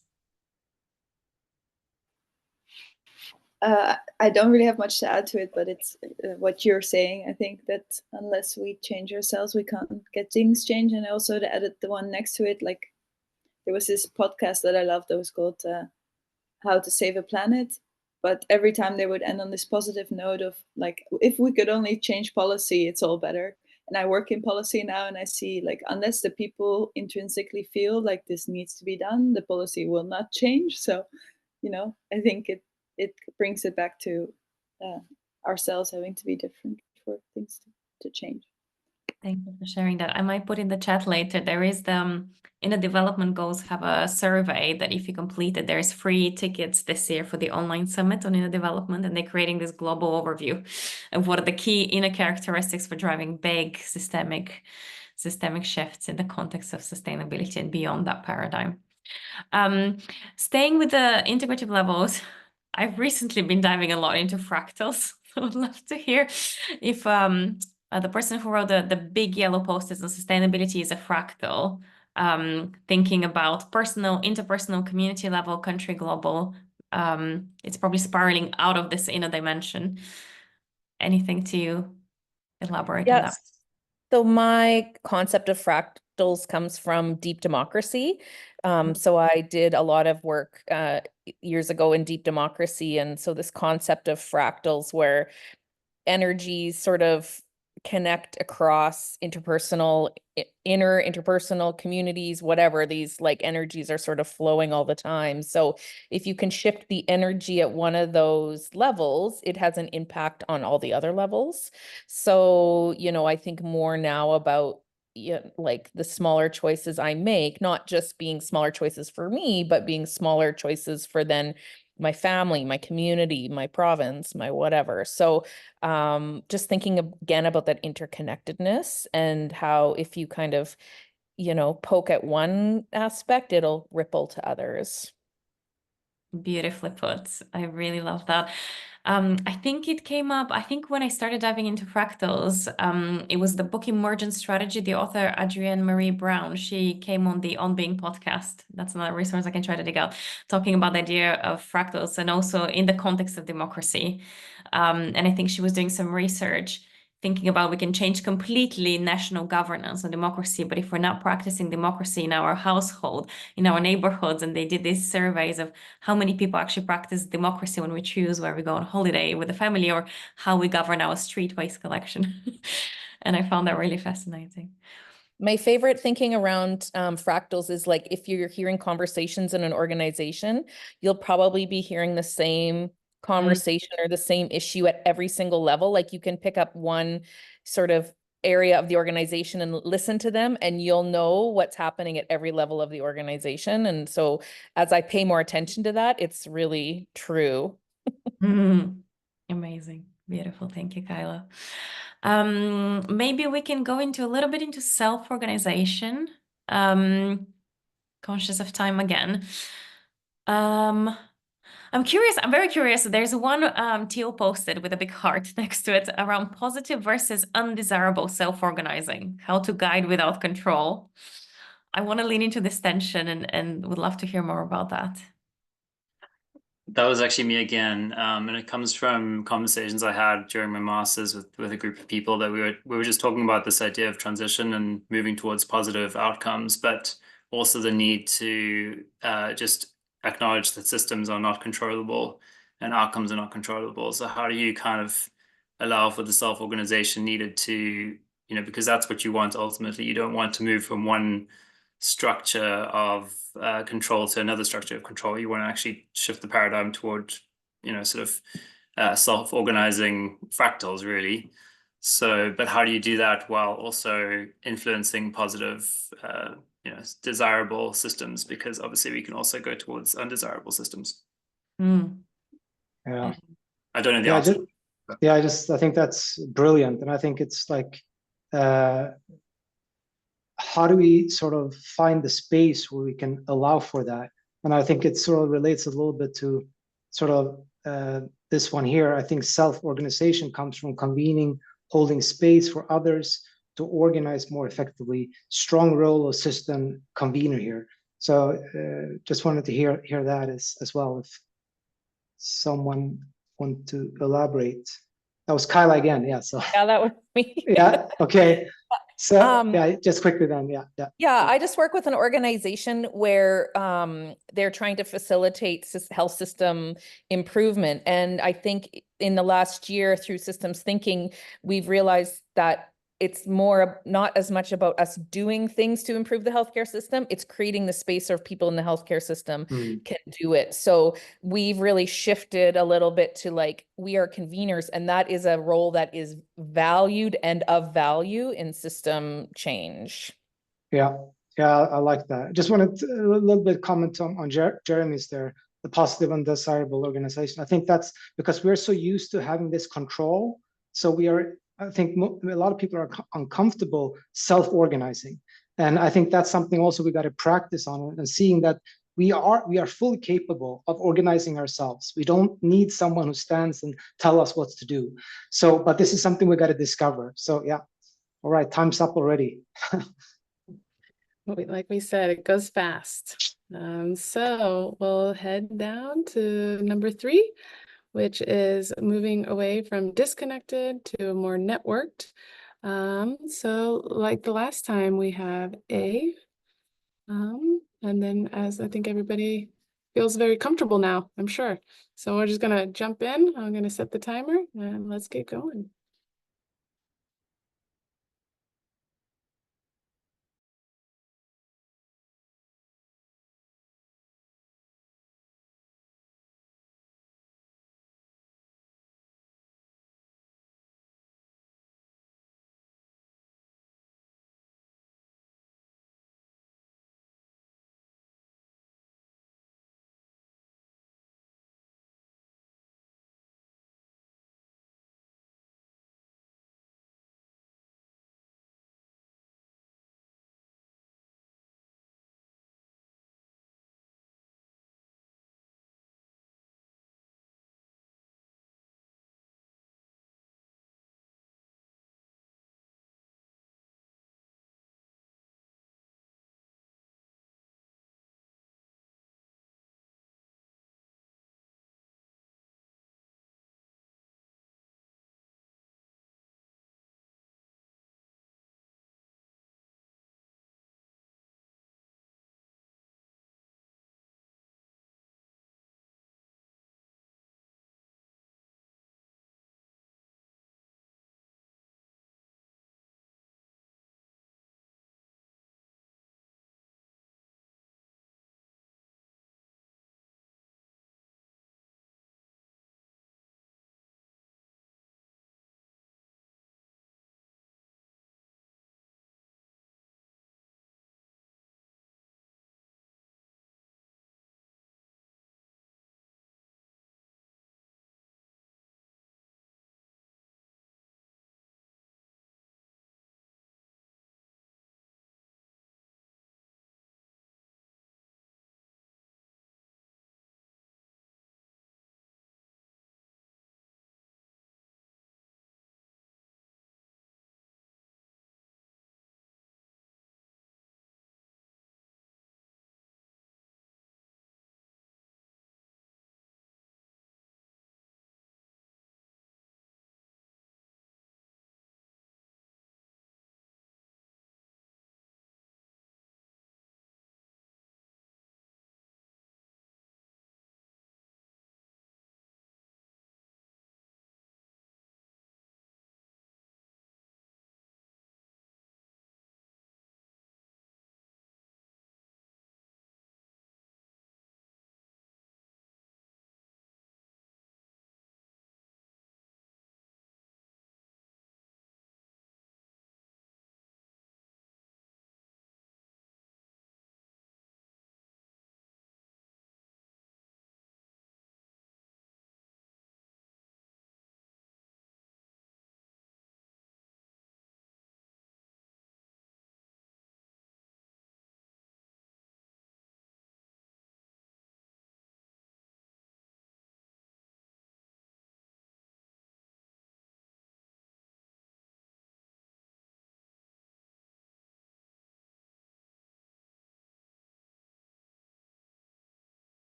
I don't really have much to add to it, but it's what you're saying. I think that unless we change ourselves, we can't get things changed. And I also added the one next to it, like there was this podcast that I loved that was called How to Save a Planet. But every time they would end on this positive note of like, if we could only change policy, it's all better. And I work in policy now, and I see like, unless the people intrinsically feel like this needs to be done, the policy will not change. So, I think it brings it back to ourselves having to be different for things to change. Thank you for sharing that. I might put in the chat later. There is the in the development goals have a survey that if you complete it, there's free tickets this year for the online summit on inner development, and they're creating this global overview of what are the key inner characteristics for driving big systemic shifts in the context of sustainability and beyond that paradigm. Staying with the integrative levels, I've recently been diving a lot into fractals. I would love to hear if the person who wrote the big yellow posters on sustainability is a fractal, thinking about personal, interpersonal, community level, country, global. It's probably spiraling out of this inner dimension. Anything to elaborate on that? So my concept of fractals comes from deep democracy. So I did a lot of work years ago in deep democracy. And so this concept of fractals where energies sort of connect across interpersonal, interpersonal communities, whatever, these like energies are sort of flowing all the time. So if you can shift the energy at one of those levels, it has an impact on all the other levels. So, you know, I think more now about like the smaller choices I make, not just being smaller choices for me, but being smaller choices for then my family, my community, my province, my whatever. So just thinking again about that interconnectedness and how if you kind of, you know, poke at one aspect, it'll ripple to others. Beautifully put. I really love that. I think it came up, I think when I started diving into fractals, it was the book Emergent Strategy, the author Adrienne Marie Brown. She came on the On Being podcast. That's another resource I can try to dig out, talking about the idea of fractals and also in the context of democracy. And I think she was doing some research thinking about we can change completely national governance and democracy, but if we're not practicing democracy in our household, in our neighborhoods, and they did these surveys of how many people actually practice democracy when we choose where we go on holiday with the family or how we govern our street waste collection. And I found that really fascinating. My favorite thinking around fractals is like if you're hearing conversations in an organization, you'll probably be hearing the same conversation or the same issue at every single level. Like you can pick up one sort of area of the organization and listen to them, and you'll know what's happening at every level of the organization. And so as I pay more attention to that, it's really true. Amazing. Beautiful. Thank you, Kyla. Maybe we can go into a little bit into self-organization. Conscious of time again. I'm curious, I'm very curious. There's one teal posted with a big heart next to it around positive versus undesirable self-organizing, how to guide without control. I want to lean into this tension and would love to hear more about that. That was actually me again, and it comes from conversations I had during my masters with a group of people that we were just talking about this idea of transition and moving towards positive outcomes, but also the need to just acknowledge that systems are not controllable and outcomes are not controllable. So how do you kind of allow for the self-organization needed to, you know, because that's what you want ultimately. You don't want to move from one structure of control to another structure of control. You want to actually shift the paradigm toward, you know, sort of self-organizing fractals, really. So, but how do you do that while also influencing positive, you know, desirable systems? Because obviously we can also go towards undesirable systems. Yeah. I don't know the answer. I think that's brilliant. And I think it's like, how do we sort of find the space where we can allow for that? And I think it sort of relates a little bit to sort of this one here. I think self-organization comes from convening, holding space for others to organize more effectively. Strong role of system convener here. So just wanted to hear that as well. If someone want to elaborate. That was Kyla again. Yeah. So yeah, that was me. Yeah. Okay. So yeah, just quickly then. Yeah. I just work with an organization where they're trying to facilitate health system improvement. And I think in the last year through systems thinking, we've realized that it's more not as much about us doing things to improve the healthcare system. It's creating the space where people in the healthcare system can do it. So we've really shifted a little bit to like, we are conveners, and that is a role that is valued and of value in system change. Yeah. Yeah, I like that. Just wanted to, a little bit comment on Jeremy's there, the positive and desirable organization. I think that's because we're so used to having this control. So we are, I think a lot of people are uncomfortable self-organizing. And I think that's something also we got to practice on, and seeing that we are fully capable of organizing ourselves. We don't need someone who stands and tell us what to do. So, but this is something we got to discover. So yeah. All right, time's up already. Like we said, it goes fast. So we'll head down to number 3, which is moving away from disconnected to more networked. So like the last time, we have A, and then as I think everybody feels very comfortable now, I'm sure. So we're just gonna jump in. I'm gonna set the timer and let's get going.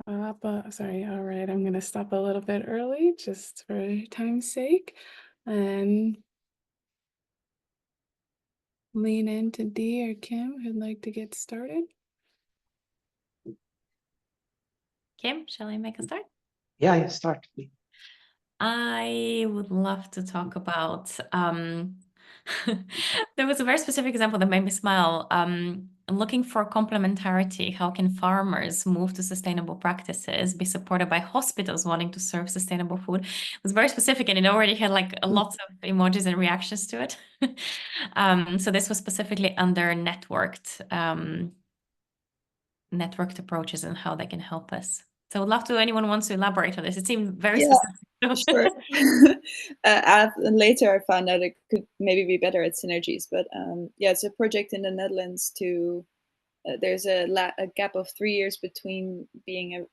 Sorry, all right, I'm gonna stop a little bit early just for time's sake and lean into Dee or Kim who'd like to get started. Kim, shall I make a start? Yeah, start. I would love to talk about there was a very specific example that made me smile. Looking for complementarity. How can farmers move to sustainable practices, be supported by hospitals wanting to serve sustainable food? It was very specific and it already had like lots of emojis and reactions to it. So this was specifically under networked approaches and how they can help us. So I'd love to, anyone wants to elaborate on this. It seemed very specific. Sure. Later I found out it could maybe be better at synergies, but yeah, it's a project in the Netherlands to, there's a gap of 3 years between being a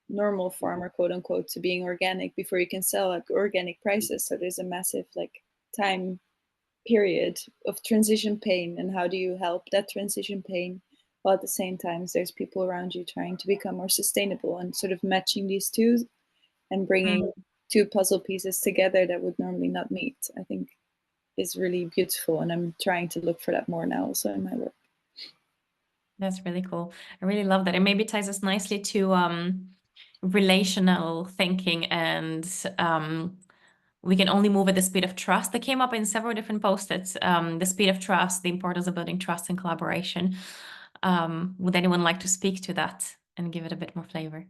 normal farmer, quote unquote, to being organic before you can sell at organic prices. So there's a massive like time period of transition pain, and how do you help that transition pain while at the same time there's people around you trying to become more sustainable, and sort of matching these two and bringing two puzzle pieces together that would normally not meet, I think is really beautiful. And I'm trying to look for that more now also in my work. That's really cool. I really love that. It maybe ties us nicely to relational thinking and we can only move at the speed of trust. That came up in several different post-its. The speed of trust, the importance of building trust and collaboration. Would anyone like to speak to that and give it a bit more flavor?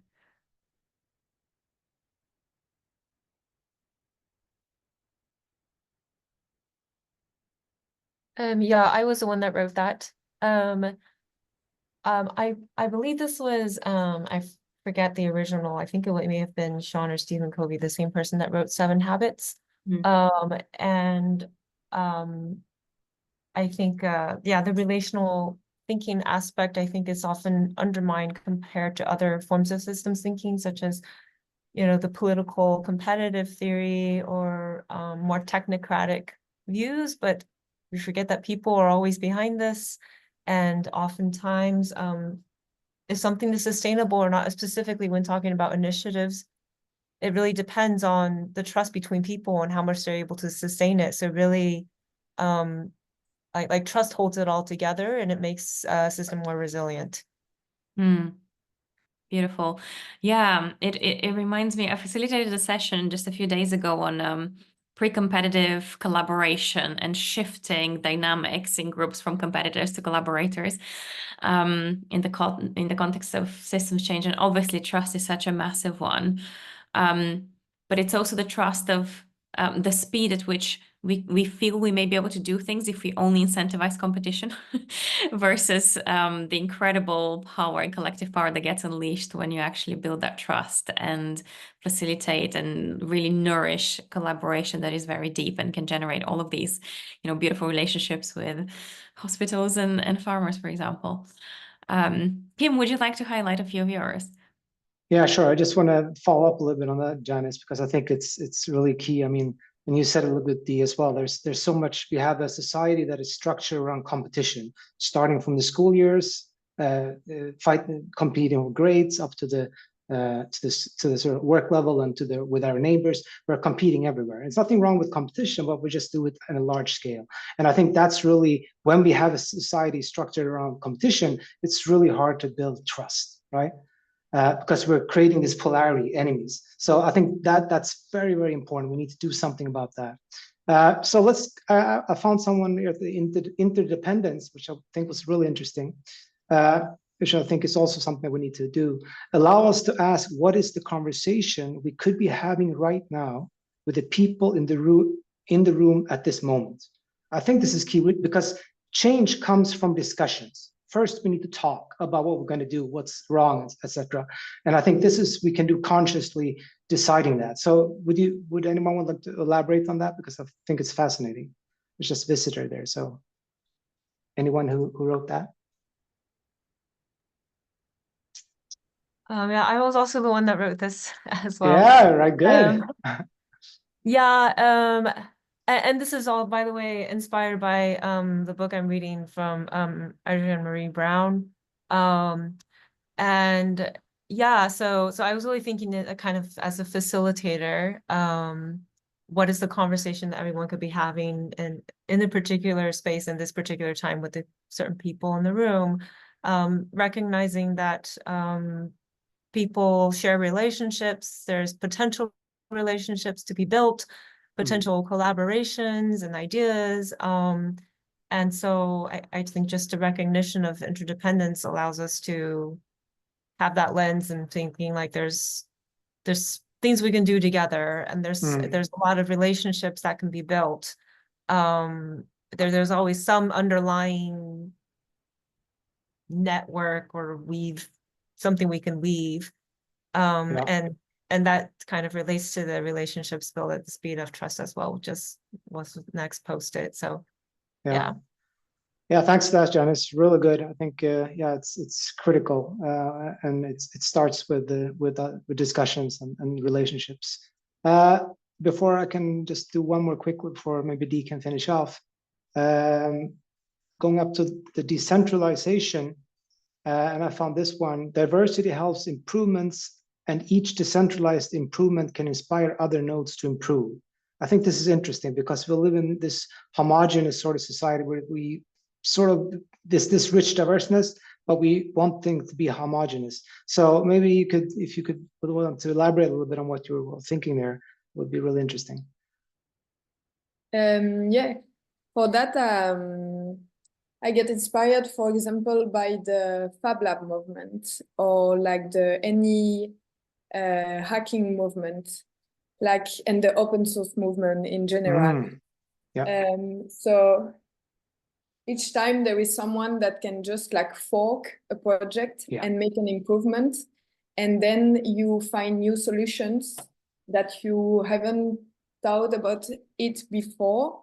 Yeah, I was the one that wrote that. I believe this was I forget the original. I think it may have been Sean or Stephen Covey, the same person that wrote 7 Habits. I think yeah, the relational thinking aspect I think is often undermined compared to other forms of systems thinking, such as the political competitive theory or more technocratic views, but we forget that people are always behind this. And oftentimes, if something is sustainable or not, specifically when talking about initiatives, it really depends on the trust between people and how much they're able to sustain it. So really, like trust holds it all together and it makes a system more resilient. Beautiful. Yeah, it reminds me, I facilitated a session just a few days ago on pre-competitive collaboration and shifting dynamics in groups from competitors to collaborators in the context of systems change. And obviously trust is such a massive one. But it's also the trust of the speed at which we feel we may be able to do things if we only incentivize competition versus the incredible power and collective power that gets unleashed when you actually build that trust and facilitate and really nourish collaboration that is very deep and can generate all of these, beautiful relationships with hospitals and farmers, for example. Kim, would you like to highlight a few of yours? Yeah, sure. I just want to follow up a little bit on that, Janice, because I think it's really key. I mean, and you said a little bit, Dee, as well. There's so much. We have a society that is structured around competition, starting from the school years, competing with grades, up to the sort of work level and with our neighbors. We're competing everywhere. There's nothing wrong with competition, but we just do it on a large scale. And I think that's really, when we have a society structured around competition, it's really hard to build trust, right? Because we're creating these polarity enemies. So I think that's very, very important. We need to do something about that. So I found someone here at the interdependence, which I think was really interesting, which I think is also something that we need to do. Allow us to ask, what is the conversation we could be having right now with the people in the room at this moment? I think this is key because change comes from discussions. First, we need to talk about what we're going to do, what's wrong, etc. And I think we can do consciously deciding that. So would anyone like to elaborate on that? Because I think it's fascinating. There's just a visitor there. So anyone who wrote that? Yeah, I was also the one that wrote this as well. Yeah, right, good. Yeah, and this is all, by the way, inspired by the book I'm reading from Adrienne Marie Brown. And yeah, so I was really thinking that kind of as a facilitator, what is the conversation that everyone could be having in a particular space in this particular time with the certain people in the room, recognizing that people share relationships, there's potential relationships to be built, potential collaborations and ideas. And so I think just a recognition of interdependence allows us to have that lens and thinking like there's things we can do together, and there's a lot of relationships that can be built. There's always some underlying network or something we can weave. And that kind of relates to the relationships built at the speed of trust as well, which is what's next posted. So yeah. Yeah, thanks for that, Jen. It's really good. I think, yeah, it's critical, and it starts with discussions and relationships. Before I can just do one more quick before maybe Dee can finish off. Going up to the decentralization, and I found this one: diversity helps improvements, and each decentralized improvement can inspire other nodes to improve. I think this is interesting because we live in this homogeneous sort of society where we sort of this rich diverseness, but we want things to be homogeneous. So maybe you could, if you could want to elaborate a little bit on what you were thinking there, would be really interesting. Yeah, for that, I get inspired, for example, by the Fab Lab movement or like any hacking movement, like and the open source movement in general. So each time there is someone that can just like fork a project and make an improvement, and then you find new solutions that you haven't thought about it before,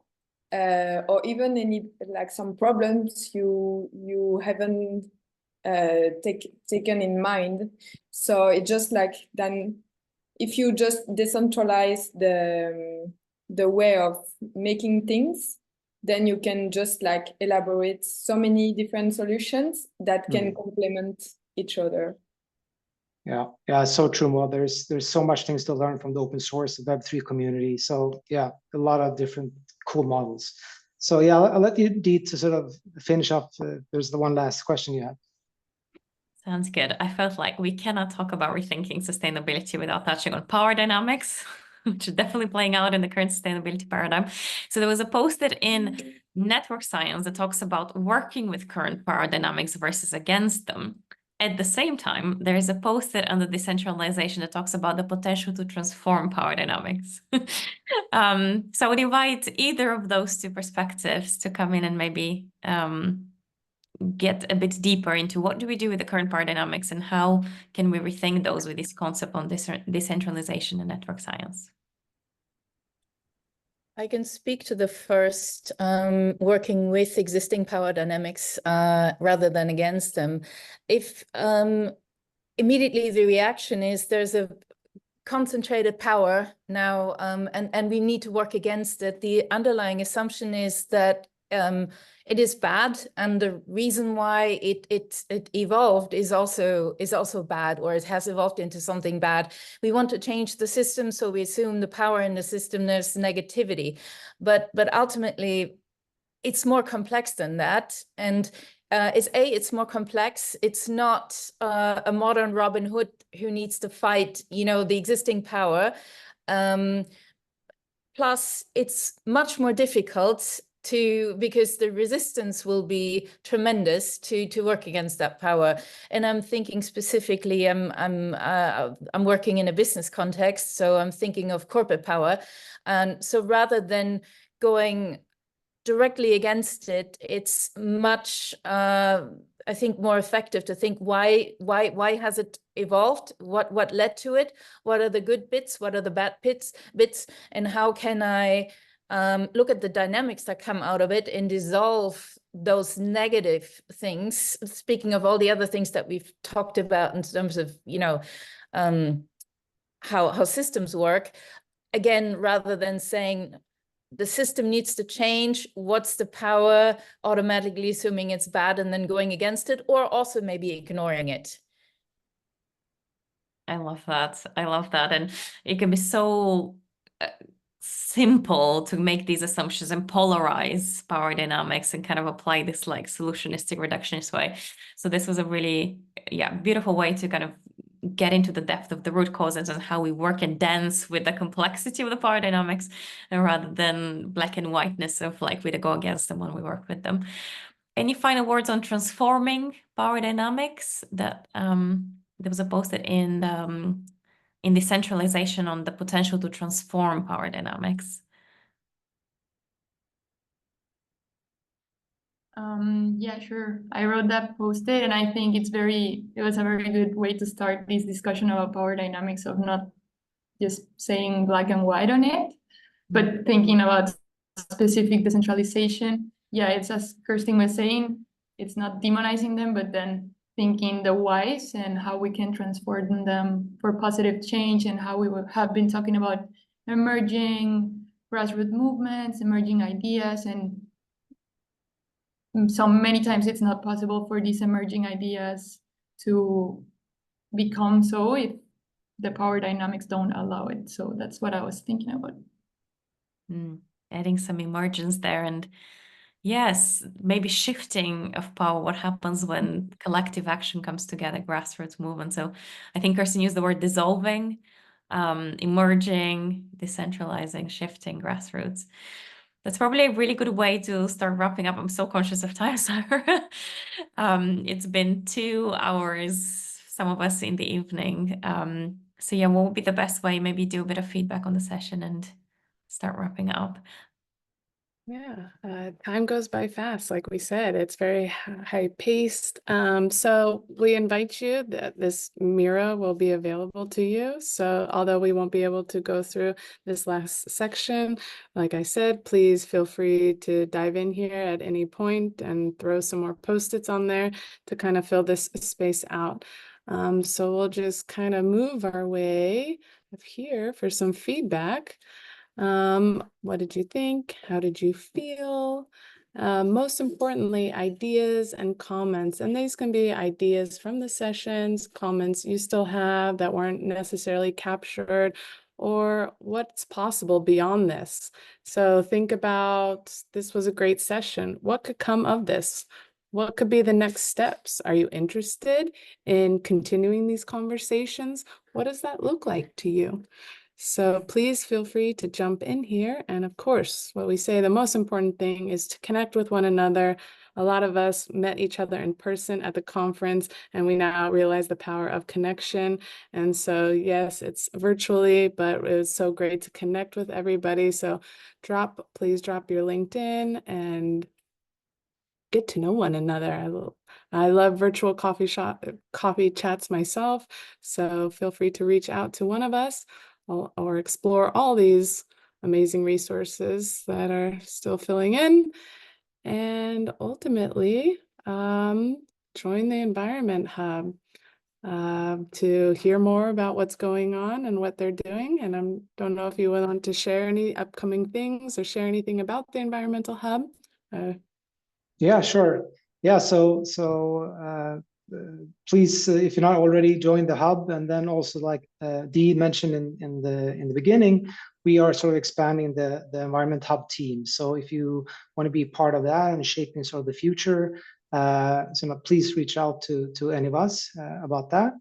or even like some problems you haven't taken in mind. So it just like then if you just decentralize the way of making things, then you can just like elaborate so many different solutions that can complement each other. Yeah, so true. Well, there's so much things to learn from the open source Web3 community. So yeah, a lot of different cool models. So yeah, I'll let you, Dee, to sort of finish up. There's the one last question you have. Sounds good. I felt like we cannot talk about rethinking sustainability without touching on power dynamics, which is definitely playing out in the current sustainability paradigm. So there was a posted in network science that talks about working with current power dynamics versus against them. At the same time, there is a posted on the decentralization that talks about the potential to transform power dynamics. So I would invite either of those two perspectives to come in and maybe get a bit deeper into what do we do with the current power dynamics and how can we rethink those with this concept on decentralization and network science. I can speak to the first, working with existing power dynamics rather than against them. If immediately the reaction is there's a concentrated power now and we need to work against it, the underlying assumption is that it is bad, and the reason why it evolved is also bad, or it has evolved into something bad. We want to change the system, so we assume the power in the system, there's negativity, but ultimately it's more complex than that. And it's more complex. It's not a modern Robin Hood who needs to fight, the existing power. Plus, it's much more difficult because the resistance will be tremendous to work against that power. And I'm thinking specifically, I'm working in a business context, so I'm thinking of corporate power. And so rather than going directly against it, it's much, I think, more effective to think why has it evolved? What led to it? What are the good bits? What are the bad bits? And how can I look at the dynamics that come out of it and dissolve those negative things? Speaking of all the other things that we've talked about in terms of, how systems work, again, rather than saying the system needs to change, what's the power, automatically assuming it's bad and then going against it, or also maybe ignoring it. I love that. I love that. And it can be so simple to make these assumptions and polarize power dynamics and kind of apply this like solutionistic reductionist way. So this was a really, beautiful way to kind of get into the depth of the root causes and how we work and dance with the complexity of the power dynamics, and rather than black and whiteness of like we go against them when we work with them. Any final words on transforming power dynamics? That there was a post-it in decentralization on the potential to transform power dynamics. Yeah, sure. I wrote that post-it, and I think it was a very good way to start this discussion about power dynamics, of not just saying black and white on it, but thinking about specific decentralization. Yeah, it's as Kirsten was saying, it's not demonizing them, but then thinking the whys and how we can transform them for positive change, and how we have been talking about emerging grassroots movements, emerging ideas, and so many times it's not possible for these emerging ideas to become so if the power dynamics don't allow it. So that's what I was thinking about. Adding some emergence there, and yes, maybe shifting of power, what happens when collective action comes together, grassroots movement. So I think Kirsten used the word dissolving, emerging, decentralizing, shifting, grassroots. That's probably a really good way to start wrapping up. I'm so conscious of time, Sarah. It's been 2 hours, some of us in the evening. So yeah, what would be the best way? Maybe do a bit of feedback on the session and start wrapping up. Yeah, time goes by fast, like we said. It's very high paced. So we invite you that this Mira will be available to you. So although we won't be able to go through this last section, like I said, please feel free to dive in here at any point and throw some more post-its on there to kind of fill this space out. So we'll just kind of move our way up here for some feedback. What did you think? How did you feel? Most importantly, ideas and comments. And these can be ideas from the sessions, comments you still have that weren't necessarily captured, or what's possible beyond this. So think about, this was a great session. What could come of this? What could be the next steps? Are you interested in continuing these conversations? What does that look like to you? So please feel free to jump in here. And of course, what we say, the most important thing is to connect with one another. A lot of us met each other in person at the conference, and we now realize the power of connection. And so, yes, it's virtually, but it was so great to connect with everybody. So please drop your LinkedIn and get to know one another. I love virtual coffee chats myself. So feel free to reach out to one of us or explore all these amazing resources that are still filling in. And ultimately, join the Environment Hub to hear more about what's going on and what they're doing. And I don't know if you want to share any upcoming things or share anything about the Environmental Hub. Yeah, sure. Yeah, so please, if you're not already, join the hub. And then also, like Dee mentioned in the beginning, we are sort of expanding the Environment Hub team. So if you want to be part of that and shaping sort of the future, please reach out to any of us about that.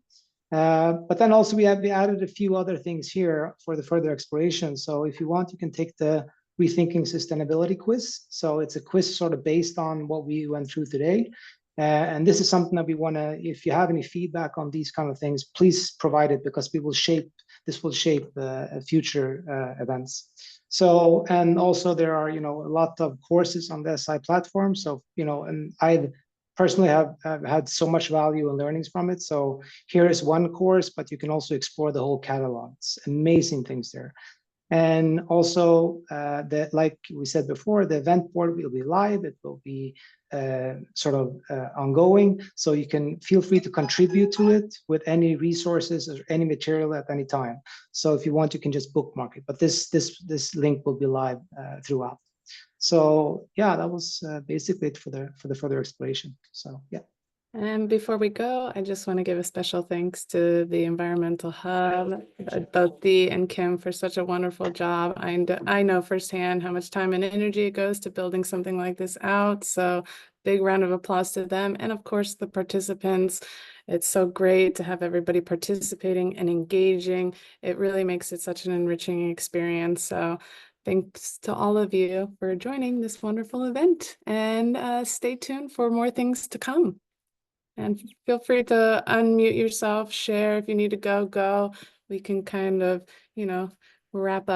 But then also we added a few other things here for the further exploration. So if you want, you can take the Rethinking Sustainability quiz. So it's a quiz sort of based on what we went through today. And this is something that we want to, if you have any feedback on these kind of things, please provide it, because this will shape future events. So, and also there are, a lot of courses on the SI platform. So, and I personally have had so much value and learnings from it. So here is one course, but you can also explore the whole catalog. It's amazing things there. And also, like we said before, the event board will be live. It will be ongoing. So you can feel free to contribute to it with any resources or any material at any time. So if you want, you can just bookmark it. But this link will be live throughout. So yeah, that was basically it for the further exploration. So yeah. And before we go, I just want to give a special thanks to the Environmental Hub, both Dee and Kim, for such a wonderful job. I know firsthand how much time and energy it goes to building something like this out. So big round of applause to them. And of course, the participants. It's so great to have everybody participating and engaging. It really makes it such an enriching experience. So thanks to all of you for joining this wonderful event, and stay tuned for more things to come. And feel free to unmute yourself, share if you need to go. We can kind of, wrap up.